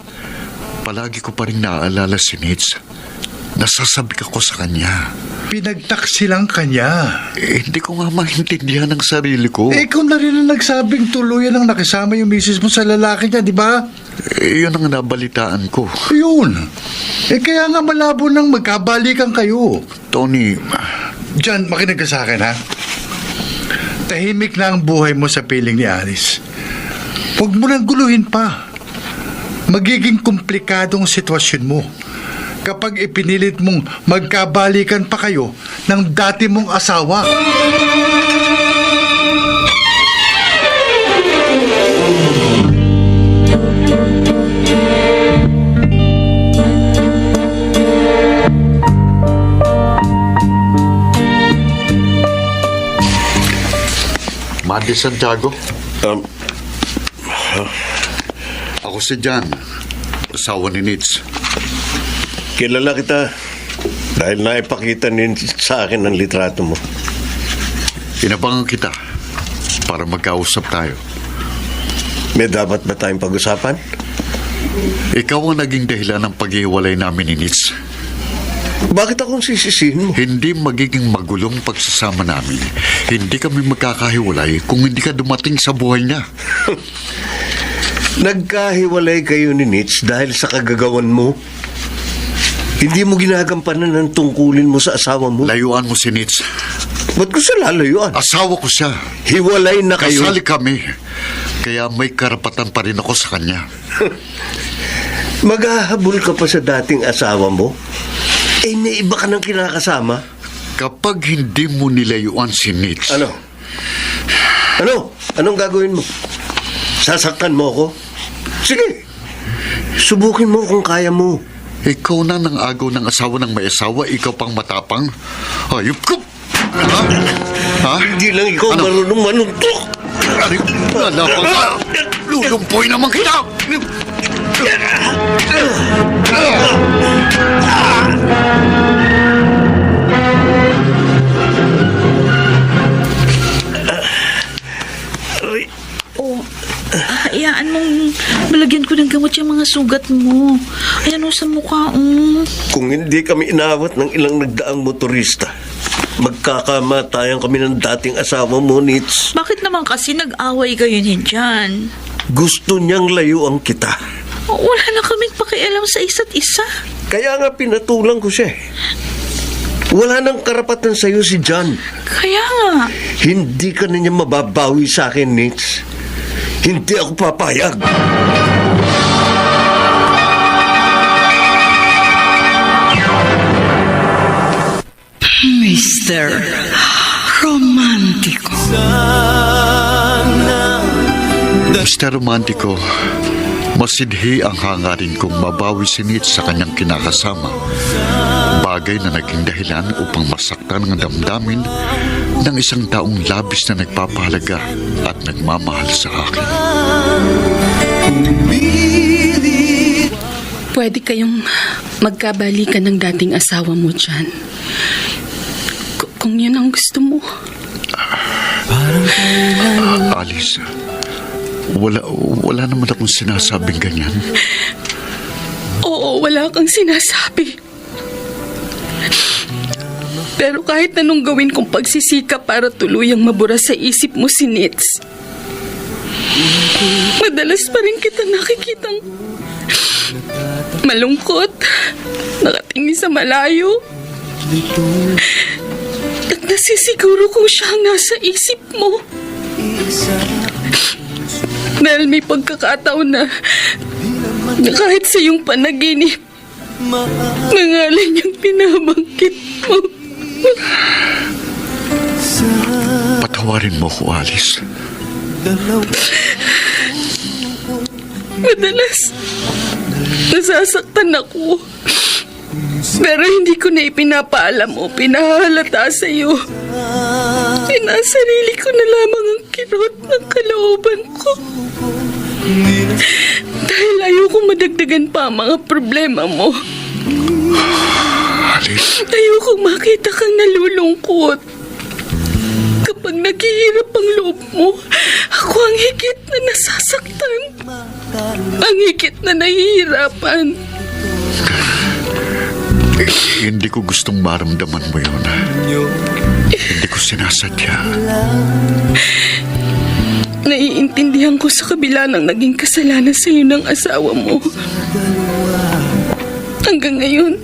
palagi ko pa rin naaalala si Nitz. Nasasabik ako sa kanya. Pinagtaksi lang kanya. Hindi ko nga maintindihan ang sarili ko. Ikaw na rin ang nagsabing tuluyan ang nakisama yung misis mo sa lalaki niya, di ba? Yun ang nabalitaan ko. Yun. Kaya nga malabo nang magkabalikan kayo. Tony, John, makinig ka sa akin, ha? Tahimik na ang buhay mo sa piling ni Alice. Huwag mo nang guluhin pa. Magiging komplikadong sitwasyon mo kapag ipinilit mong magkabalikan pa kayo ng dati mong asawa. Mandy Santiago. Ako si John, asawa ni Nitz. Kilala kita dahil naipakita din sa akin ang litrato mo. Inabangan kita para magkausap tayo. May dapat ba tayong pag-usapan? Ikaw ang naging dahilan ng paghiwalay namin ni Nitz. Bakit akong sisisihin mo? Hindi magiging magulong pagsasama namin. Hindi kami magkakahiwalay kung hindi ka dumating sa buhay niya. Nagkahiwalay kayo ni Nitz dahil sa kagagawan mo. Hindi mo ginagampanan ng tungkulin mo sa asawa mo. Layuan mo si Nitz. Ba't ko siya lalayuan? Asawa ko siya. Hiwalay na kayo. Kasali kami. Kaya may karapatan pa rin ako sa kanya. Maghahabol ka pa sa dating asawa mo? Eh, may iba ka nang kinakasama? Kapag hindi mo nilayuan si Nitz, Ano? Anong gagawin mo? Sasaktan mo ako? Sige. Subukin mo kung kaya mo. ikaw na ng agaw ng asawa ng may asawa, ikaw pang matapang? Hayop ka! Ha? Ha? Hindi lang ikaw Ano? marunong manuntok. Ay, lalapang ka! Lulumpoy naman kita! Hayaan mong malagyan ko ng gamot yung mga sugat mo. Ayan o sa mukha, Kung hindi kami inawat ng ilang nagdaang motorista, magkakamatayan kami ng dating asawa mo, Nitz. Bakit naman kasi nag-away kayo ni John? Gusto niyang layuan kita. Wala na kaming pakialam sa isa't isa. Kaya nga pinatulang ko siya. Wala nang karapatan sa'yo si John. Kaya nga. Hindi ka na niya mababawi sa akin, Nitz. Hindi ako papayag. Mr. Romantico. Mr. Romantico, masidhi ang hangarin kong mabawi si Nitz sa kanyang kinakasama. Bagay na naging dahilan upang masaktan ang damdamin ng isang taong labis na nagpapahalaga at nagmamahal sa akin. Pwede kayong magkabalikan ng dating asawa mo, John. Kung yun ang gusto mo. Alice, wala naman akong sinasabing ganyan. Oo, wala kang sinasabi. Pero kahit anong gawin kong pagsisika para tuluyang mabura sa isip mo si Nitz, madalas pa rin kita nakikitang malungkot, nakatingin sa malayo, at nasisiguro kung siya ang nasa isip mo. Dahil may pagkakataon na kahit sa iyong panaginip, nangalan niyang pinabangkit mo. Patawarin mo ko, Alice. Madalas, nasasaktan ako. Pero hindi ko na ipinapaalam o pinahalata sa iyo. Pinasarili ko na lamang ang kirot ng kalooban ko. Dahil ayoko madagdagan pa ang mga problema mo. Alice, Ayoko makita kang nalulungkot. Kapag naghihirap ang loob mo, ako ang higit na nasasaktan. Ang higit na nahihirapan. hindi ko gustong maramdaman mo yun. Hindi ko sinasadya. Naiintindihan ko sa kabila ng naging kasalanan sa iyo ng asawa mo. Hanggang ngayon,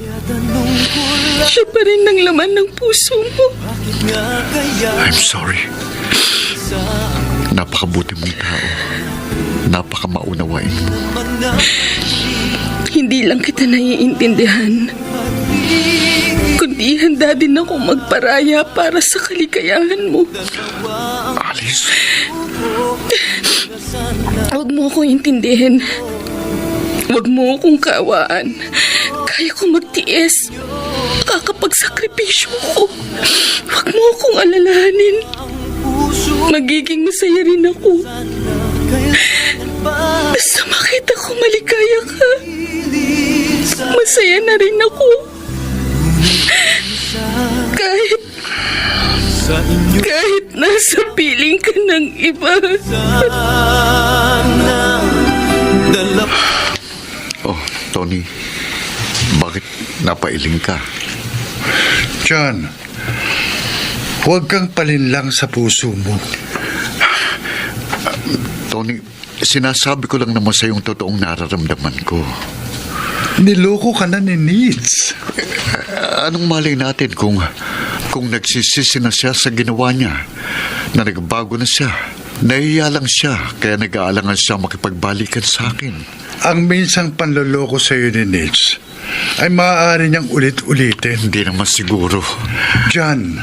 siya pa rin ang laman ng puso mo. I'm sorry. Napakabuti mong tao. Napakamaunawain mo. Hindi lang kita naiintindihan, kundi handa din ako magparaya para sa kaligayahan mo. Alice, Huwag mo akong intindihin. Huwag mo akong kaawaan. Kaya ko magtiis. Kakapagsakripisyo ko. Huwag mo akong alalahanin. Magiging masaya rin ako. Basta makita ko maligaya ka, masaya na rin ako. Kahit nasa piling ka ng iba. oh, Tony, bakit napailing ka? John, huwag kang palinlang sa puso mo. Tony, sinasabi ko lang naman sa yung totoong nararamdaman ko. Niloko ka na ni Nitz. Anong malay natin kung nagsisisi na siya sa ginawa niya, na nagbago na siya, nahiya lang siya, kaya nag-aalangan siya makipagbalikan sa akin. Ang minsang panloloko sa iyo ni Nitz ay maaari niyang ulit-ulitin. Hindi naman siguro. John,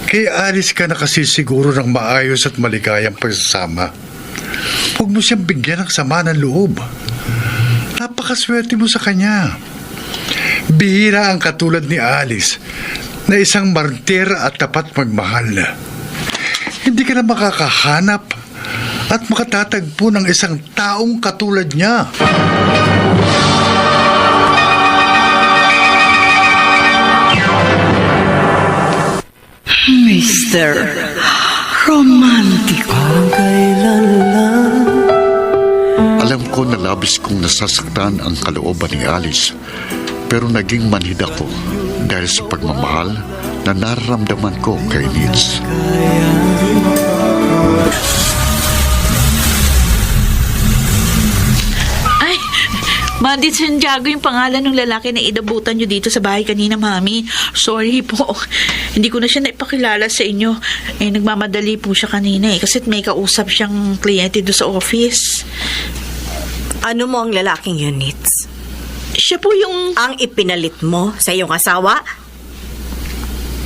kay Alice ka na kasi siguro ng maayos at maligayang pagsasama. Huwag mo siyang bigyan ng sama ng loob. Napakaswerte mo sa kanya. Bihira ang katulad ni Alice na isang martir at tapat magmahal. Hindi ka na makakahanap at makatatagpo ng isang taong katulad niya. Mr. Romantic. Parang kailan lang Alam ko na labis kong nasasaktan ang kalooban ni Alice, pero naging manhid ako dahil sa pagmamahal na nararamdaman ko kay Nitz. Ay, Mandy Santiago yung pangalan ng lalaki na inabutan nyo dito sa bahay kanina, Mami. Sorry po. Hindi ko na siya naipakilala sa inyo. Eh, nagmamadali po siya kanina kasi may kausap siyang kliyente doon sa office. Ano mo ang lalaking yun, Nitz? Siya po yung... Ang ipinalit mo sa iyong asawa?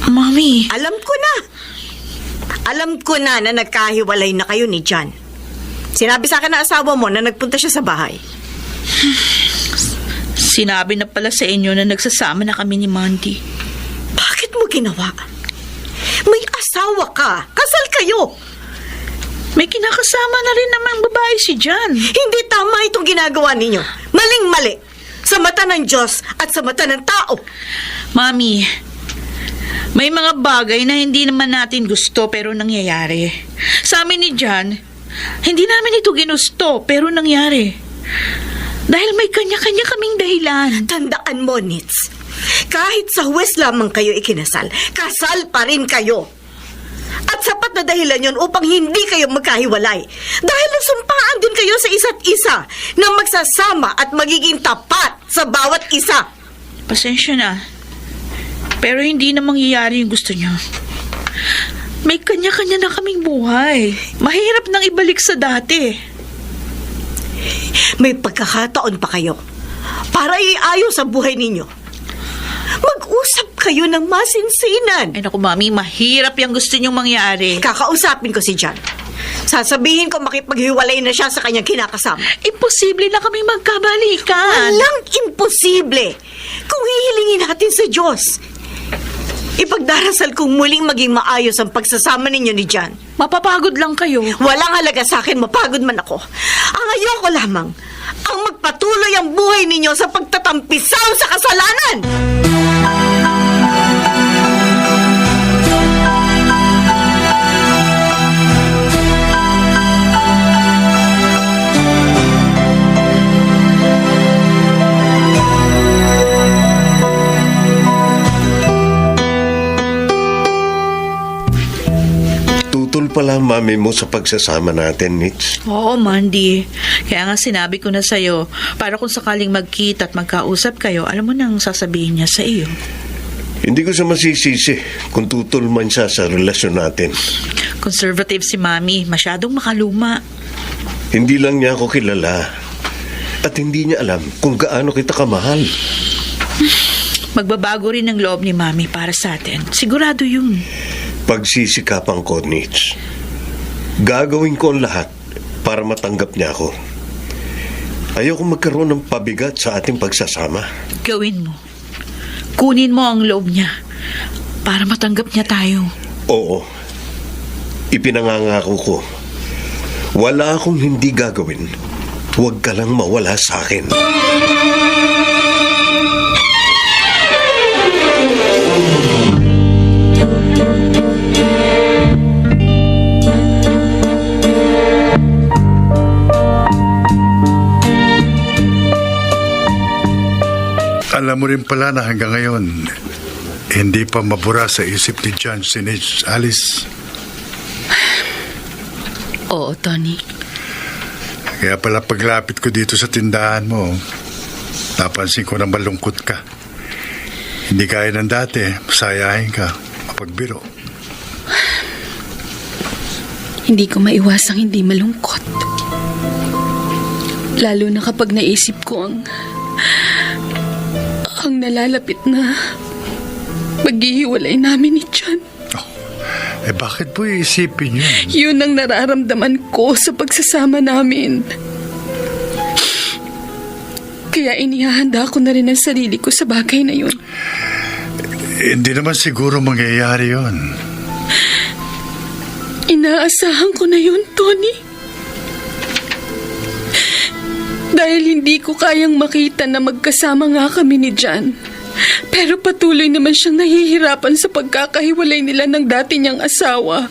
Mami, Alam ko na. Alam ko na nagkahiwalay na kayo ni John. Sinabi sa akin ng asawa mo na nagpunta siya sa bahay. sinabi na pala sa inyo na nagsasama na kami ni Mandy. Bakit mo ginawa? May asawa ka. Kasal kayo. May kinakasama na rin namang babae si John. Hindi tama itong ginagawa ninyo. Maling-mali. Sa mata ng Diyos at sa mata ng tao. Mami, may mga bagay na hindi naman natin gusto pero nangyayari. Sa amin ni John, hindi namin ito ginusto pero nangyari. Dahil may kanya-kanya kaming dahilan. Tandaan mo, Nitz. Kahit sa huwes lamang kayo ikinasal, kasal pa rin kayo. At sapat na dahilan yon upang hindi kayo magkahiwalay. Dahil nagsumpaan din kayo sa isa't isa na magsasama at magiging tapat sa bawat isa. Pasensya na. Pero hindi na mangyayari yung gusto niyo. May kanya-kanya na kaming buhay. Mahirap nang ibalik sa dati. May pagkakataon pa kayo para iayos ang buhay ninyo. Mag-usap kayo ng masinsinan. Ay naku, Mami, mahirap yung gusto niyong mangyari. Kakausapin ko si John. Sasabihin ko makipaghiwalay na siya sa kanyang kinakasama. Imposible na kaming magkabalikan. Walang imposible kung hihilingin natin sa Diyos. Ipagdarasal kong muling maging maayos ang pagsasama ninyo ni John. Mapapagod lang kayo. Walang halaga sa akin, mapagod man ako. Ang ayoko lamang, ang magpatuloy ang buhay ninyo sa pagtatampisaw sa kasalanan. Tutol pala ang mami mo sa pagsasama natin, Mitch. Oo, Mandy. Kaya nga sinabi ko na sa'yo, para kung sakaling magkita at magkausap kayo, alam mo nang sasabihin niya sa iyo. Hindi ko siya masisisi kung tutol man siya sa relasyon natin. Conservative si Mami, masyadong makaluma. Hindi lang niya ako kilala. At hindi niya alam kung gaano kita kamahal. Magbabago rin ang loob ni Mami para sa atin. Sigurado yun. Pagsisikapan ko, Nitz. Gagawin ko ang lahat para matanggap niya ako. Ayoko magkaroon ng pabigat sa ating pagsasama. Gawin mo. Kunin mo ang loob niya para matanggap niya tayo. Oo. Ipinangangako ko. Wala akong hindi gagawin. Huwag ka lang mawala sa akin. Alam mo rin pala na hanggang ngayon, hindi pa mabura sa isip ni John si Alice. Oo, Tony. Kaya pala paglapit ko dito sa tindahan mo, napansin ko na malungkot ka. Hindi kaya ng dati, masayahin ka, mapagbiro. Hindi ko maiwasang hindi malungkot. Lalo na kapag naisip ko ang Mukhang nalalapit na maghihiwalay namin ni John. Bakit po iisipin yun? Yun ang nararamdaman ko sa pagsasama namin. Kaya inihahanda ko na rin ang sarili ko sa bagay na yun. Hindi naman siguro mangyayari yun. Inaasahan ko na yun, Tony. Dahil hindi ko kayang makita na magkasama nga kami ni John. Pero patuloy naman siyang nahihirapan sa pagkakahiwalay nila ng dati niyang asawa.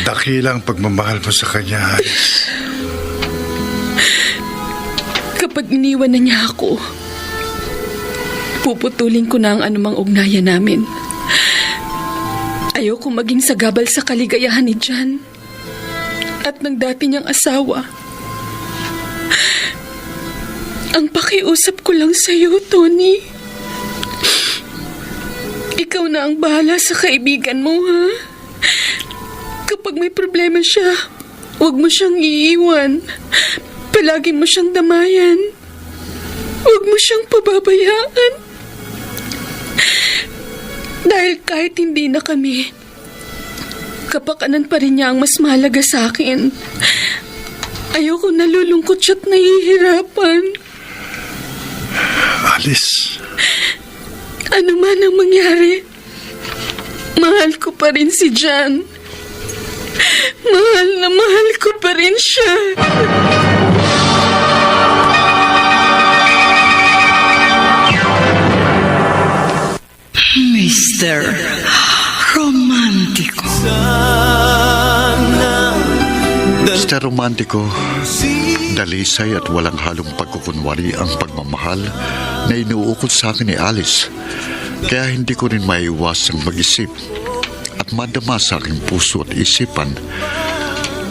Dakilang pagmamahal mo sa kanya, Alice. Kapag iniwan na niya ako, puputulin ko na ang anumang ugnayan namin. Ayoko maging sagabal sa kaligayahan ni John at ng dati niyang asawa. Ang pakiusap ko lang sa iyo, Tony. Ikaw na ang bahala sa kaibigan mo, ha? Kapag may problema siya, huwag mo siyang iiwan. Palagi mo siyang damayan. Huwag mo siyang pababayaan. Dahil kahit hindi na kami, kapakanan pa rin niya ang mas mahalaga sa akin. Ayoko nalulungkot siya't nahihirapan. Alice. Ano man ang mangyari, mahal ko pa rin si John. Mahal na mahal ko pa rin siya. Mr. Romantico. Mr. Romantico, dalisay at walang halong pagkukunwari ang pagmamahal na inuukol sa akin ni Alice. Kaya hindi ko rin maiwasang mag-isip at madama sa aking puso at isipan.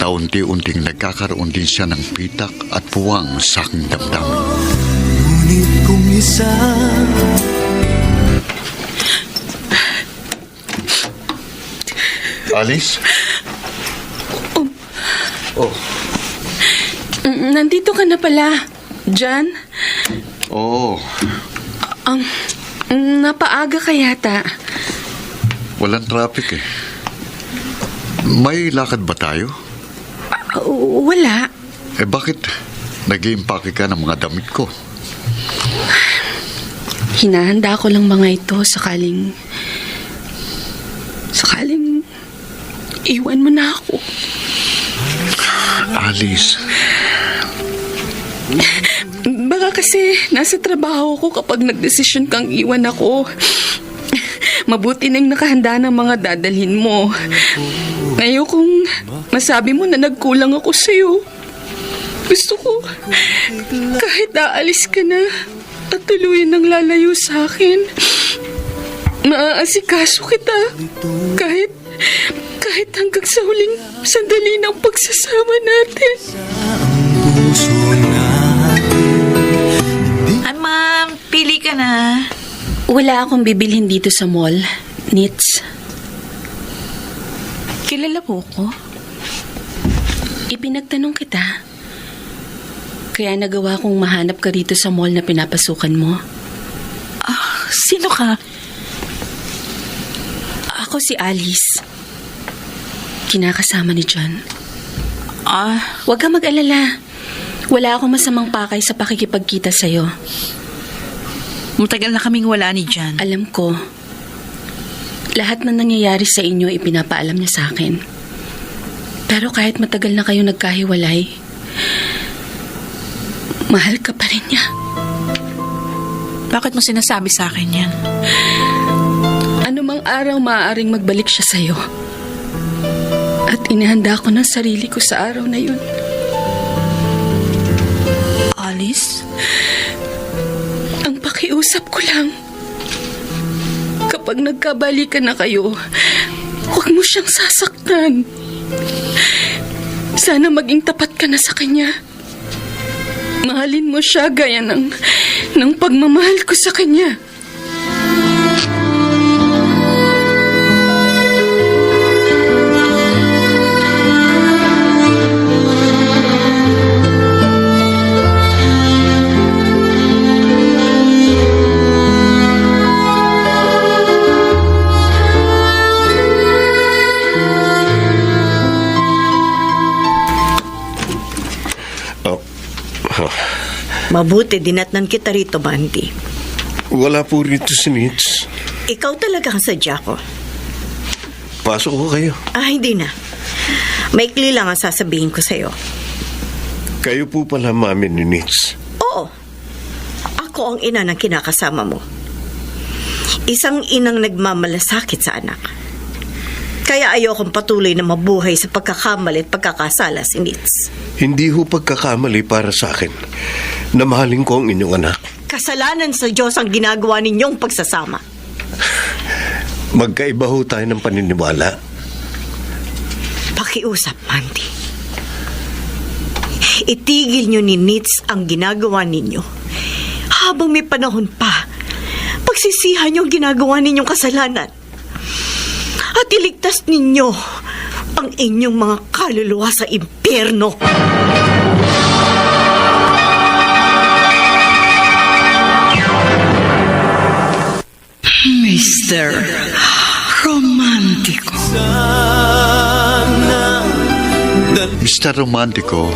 Taunti-unting nagkakaroon din siya ng pitak at puwang sa aking damdamin. Ngunit kung isa Alice? Oh. Nandito ka na pala, John. Oo. Napaaga ka yata. Walang traffic eh. May lakad ba tayo? Wala. Bakit nag-iimpake ka ng mga damit ko? Hinahanda ko lang mga ito sakaling iwan mo na ako. Alice. Baka kasi nasa trabaho ko kapag nagdesisyon kang iwan ako. Mabuti nang nakahanda ng mga dadalhin mo. Ayokong masabi mo na nagkulang ako sa'yo. Gusto ko kahit aalis ka na at tuluyan ng lalayo sa akin, maaasikaso kita kahit hanggang sa huling sandali ng pagsasama natin. Ma'am, pili ka na. Wala akong bibilhin dito sa mall, Nits. Kilala mo ko? Ipinagtanong kita. Kaya nagawa kong mahanap ka rito sa mall na pinapasukan mo. Sino ka? Ako si Alice. Kinakasama ni John. Huwag ka mag-alala. Wala akong masamang pakay sa pakikipagkita sa'yo. Matagal na kaming wala ni John. Alam ko. Lahat na nangyayari sa inyo ipinapaalam niya sa akin. Pero kahit matagal na kayo nagkahiwalay, mahal ka pa rin niya. Bakit mo sinasabi sa akin yan? Anumang araw maaaring magbalik siya sa'yo. At inihanda ko ng sarili ko sa araw na yun. Alice? Ang pakiusap ko lang, kapag nagkabalikan na kayo, huwag mo siyang sasaktan. Sana maging tapat ka na sa kanya. Mahalin mo siya gaya ng pagmamahal ko sa kanya. Mabuti dinatnan kita rito, Mandy. Wala po rito si Nitz. Ikaw talaga ang sadya ko. Pasok ko kayo. Hindi na. Maikli lang ang sasabihin ko sa'yo. Kayo po pala mami ni Nitz. Oo. Ako ang ina ng kinakasama mo. Isang inang nagmamalasakit sa anak. Kaya ayokong patuloy na mabuhay sa pagkakamali at pagkakasala si Nitz. Hindi ho pagkakamali para sa akin na mahalin ko ang inyong anak. Kasalanan sa Diyos ang ginagawa ninyong pagsasama. Magkaiba ho tayo ng paniniwala. Pakiusap, Mandy. Itigil nyo ni Nitz ang ginagawa ninyo. Habang may panahon pa, pagsisihan nyo ang ginagawa ninyong kasalanan. At iligtas ninyo ang inyong mga kaluluwa sa impyerno. Mr. Romantico. Mr. Romantico,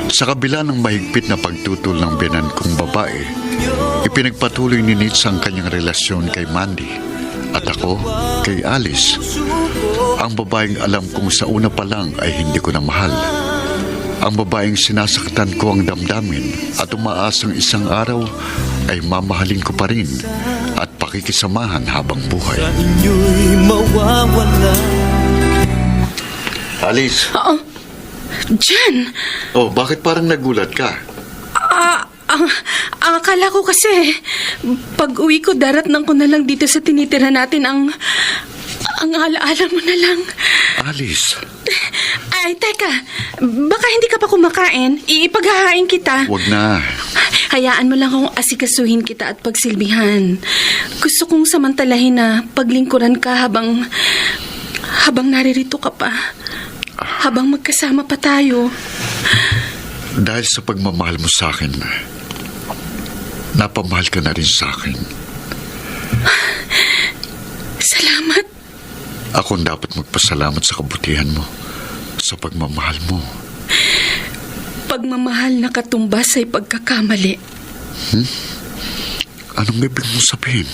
sa kabila ng mahigpit na pagtutol ng biyanan kong babae, ipinagpatuloy ni Nitz ang kanyang relasyon kay Mandy at ako kay Alice. Ang babaeng alam kong sa una pa lang ay hindi ko na mahal. Ang babaeng sinasaktan ko ang damdamin at umaasang isang araw ay mamahalin ko pa rin at pakikisamahan habang buhay. Inyo'y mawawala. Alice. Jan! Oh, bakit parang nagulat ka? Ang akala ko kasi, pag uwi ko, daratnang ko na lang dito sa tinitira natin ang alaala mo na lang. Alice. Ay, teka, baka hindi ka pa kumakain. Iipaghahain kita. Wag na. Hayaan mo lang akong asikasuhin kita at pagsilbihan. Gusto kong samantalahin na paglingkuran ka habang naririto ka pa. Habang magkasama pa tayo. Dahil sa pagmamahal mo sa akin, napamahal ka na rin sa akin. Salamat. Ako ang dapat magpasalamat sa kabutihan mo, sa pagmamahal mo. Pagmamahal na katumbas ay pagkakamali. Anong ibig mong sabihin?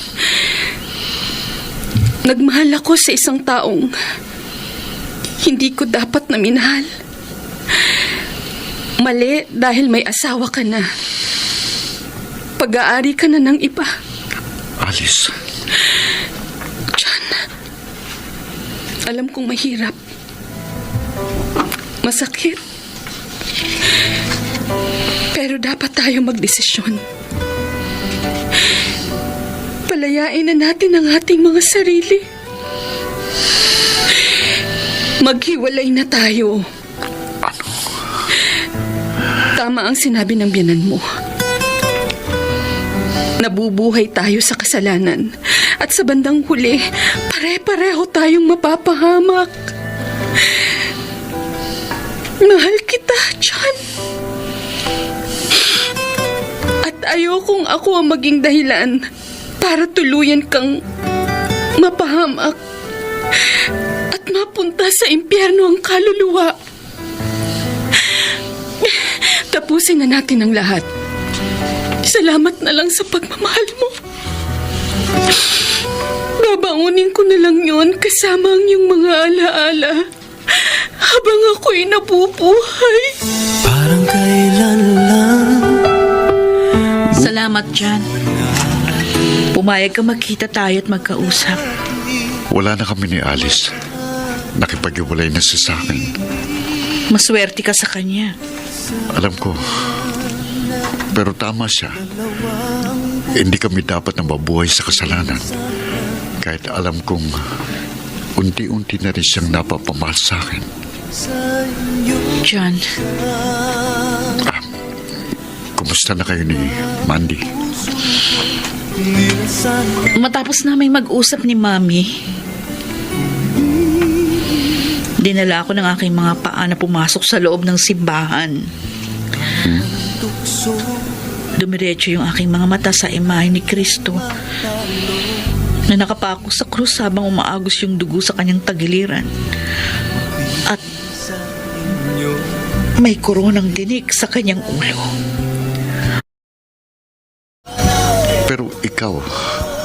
Nagmahal ako sa isang taong hindi ko dapat na minahal. Mali dahil may asawa ka na. Pag-aari ka na ng iba. Alice. John, alam kong mahirap. Masakit. Pero dapat tayo magdesisyon. Palayain na natin ang ating mga sarili. Maghiwalay na tayo. Ano? Tama ang sinabi ng biyanan mo. Nabubuhay tayo sa kasalanan. At sa bandang huli, pare-pareho tayong mapapahamak. Mahal kita, John. At ayokong ako ang maging dahilan para tuluyan kang mapahamak at mapunta sa impyerno ang kaluluwa. Tapusin na natin ang lahat. Salamat na lang sa pagmamahal mo. Babangunin ko na lang yon kasama ang iyong mga alaala habang ako'y nabubuhay. Parang kailan lang. Salamat, Jan. Pumayag ka magkita tayo at magkausap. Wala na kami ni Alice. Nakipag-iwalay na siya sa akin. Maswerte ka sa kanya. Alam ko. Pero tama siya. Hindi kami dapat na mabuhay sa kasalanan. Kahit alam kong unti-unti na rin siyang napapamahal sa akin. John, Kumusta na kayo ni Mandy? matapos namin mag-usap ni Mami, dinala ako ng aking mga paa na pumasok sa loob ng simbahan. Dumiretso yung aking mga mata sa imahe ni Kristo na nakapako sa krus habang umaagos yung dugo sa kanyang tagiliran. At may koronang dinig sa kanyang ulo. Pero ikaw,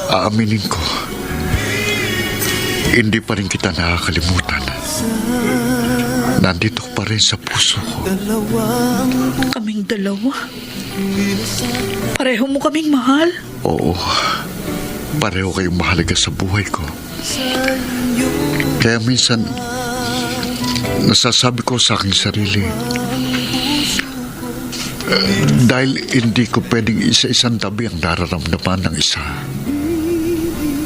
aaminin ko, hindi pa rin kita nakakalimutan. Nandito pa rin sa puso ko. Kaming dalawa. Pareho mo kaming mahal. Oo, pareho kayong mahalaga sa buhay ko. Kaya minsan, nasasabi ko sa aking sarili, dahil hindi ko pwedeng isa-isang tabi ang nararamdaman ng isa.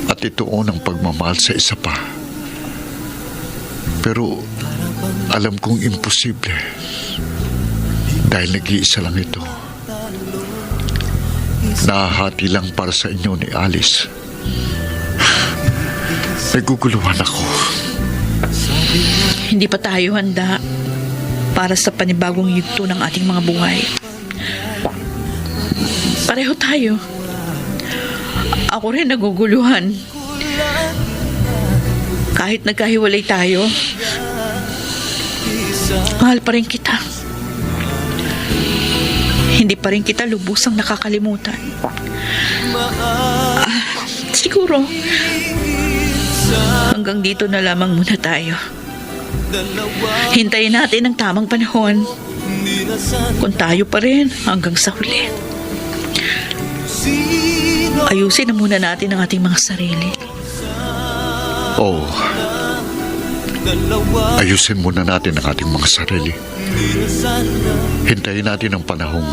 At itoon ang pagmamahal sa isa pa. Pero alam kong imposible dahil nag-iisa lang ito. Nahahati lang para sa inyo ni Alice. Naguguluhan ako. Hindi pa tayo handa para sa panibagong yugto ng ating mga buhay. Pareho tayo. Ako rin naguguluhan. Kahit nagkahiwalay tayo, mahal pa rin kita. Hindi pa rin kita lubusang nakakalimutan. Siguro, hanggang dito na lamang muna tayo. Hintayin natin ang tamang panahon. Kung tayo pa rin hanggang sa huli. Ayusin na muna natin ang ating mga sarili. Oo. Ayusin muna natin ang ating mga sarili. Hintayin natin ang panahong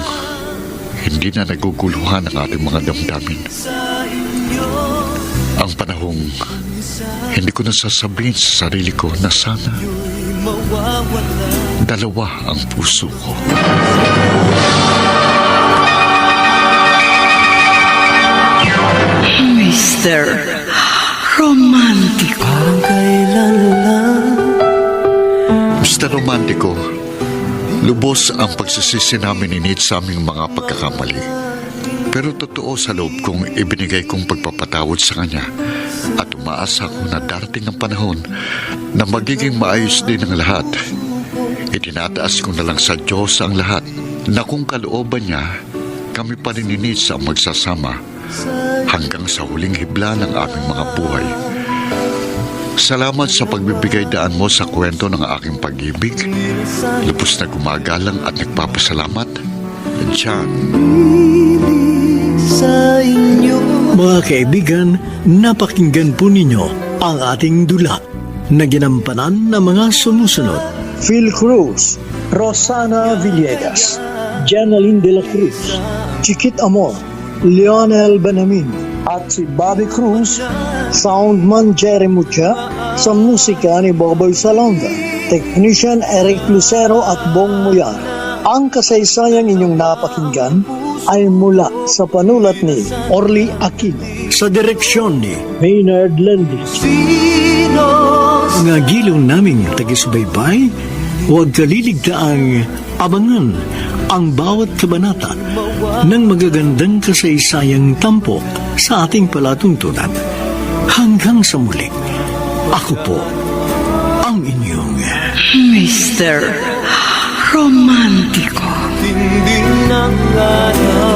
hindi na naguguluhan ang ating mga damdamin. Ang panahong hindi ko na sasabihin sa sarili ko na sana dalawa ang puso ko. Mr. Romantico. Parang kailan lang Mr. Romantico, lubos ang pagsisisi namin ni Nate sa aming mga pagkakamali. Pero totoo sa loob kong ibinigay kong pagpapatawad sa kanya at umaasa ko na darating ang panahon na magiging maayos din ang lahat. Itinataas ko na lang sa Diyos ang lahat na kung kalooban niya, kami pa rin ni Nate ang magsasama hanggang sa huling hibla ng aming mga buhay. Salamat sa pagbibigay daan mo sa kwento ng aking pag-ibig. Lubos na gumagalang at nagpapasalamat. John. sa inyo. Mga kaibigan, napakinggan po ninyo ang ating dula na ginampanan ng mga sumusunod. Phil Cruz, Rosana Villegas, Janeline de la Cruz, Chiquit Amor, Lionel Benamin, at si Bobby Cruz, soundman Jerry Mucha, sa musika ni Boboy Salonga, technician Eric Lucero at Bong Muyar. Ang kasaysayang inyong napakinggan ay mula sa panulat ni Orly Aquino, sa direksyon ni Maynard Lendich. Nga giliw naming tagisbaybay, huwag kaliligtaang abangan ang bawat kabanata ng magagandang kasaysayang tampok sa ating palatuntunan. Hanggang sa muli, ako po ang inyong Mr. Romantico. Tindi ng araw.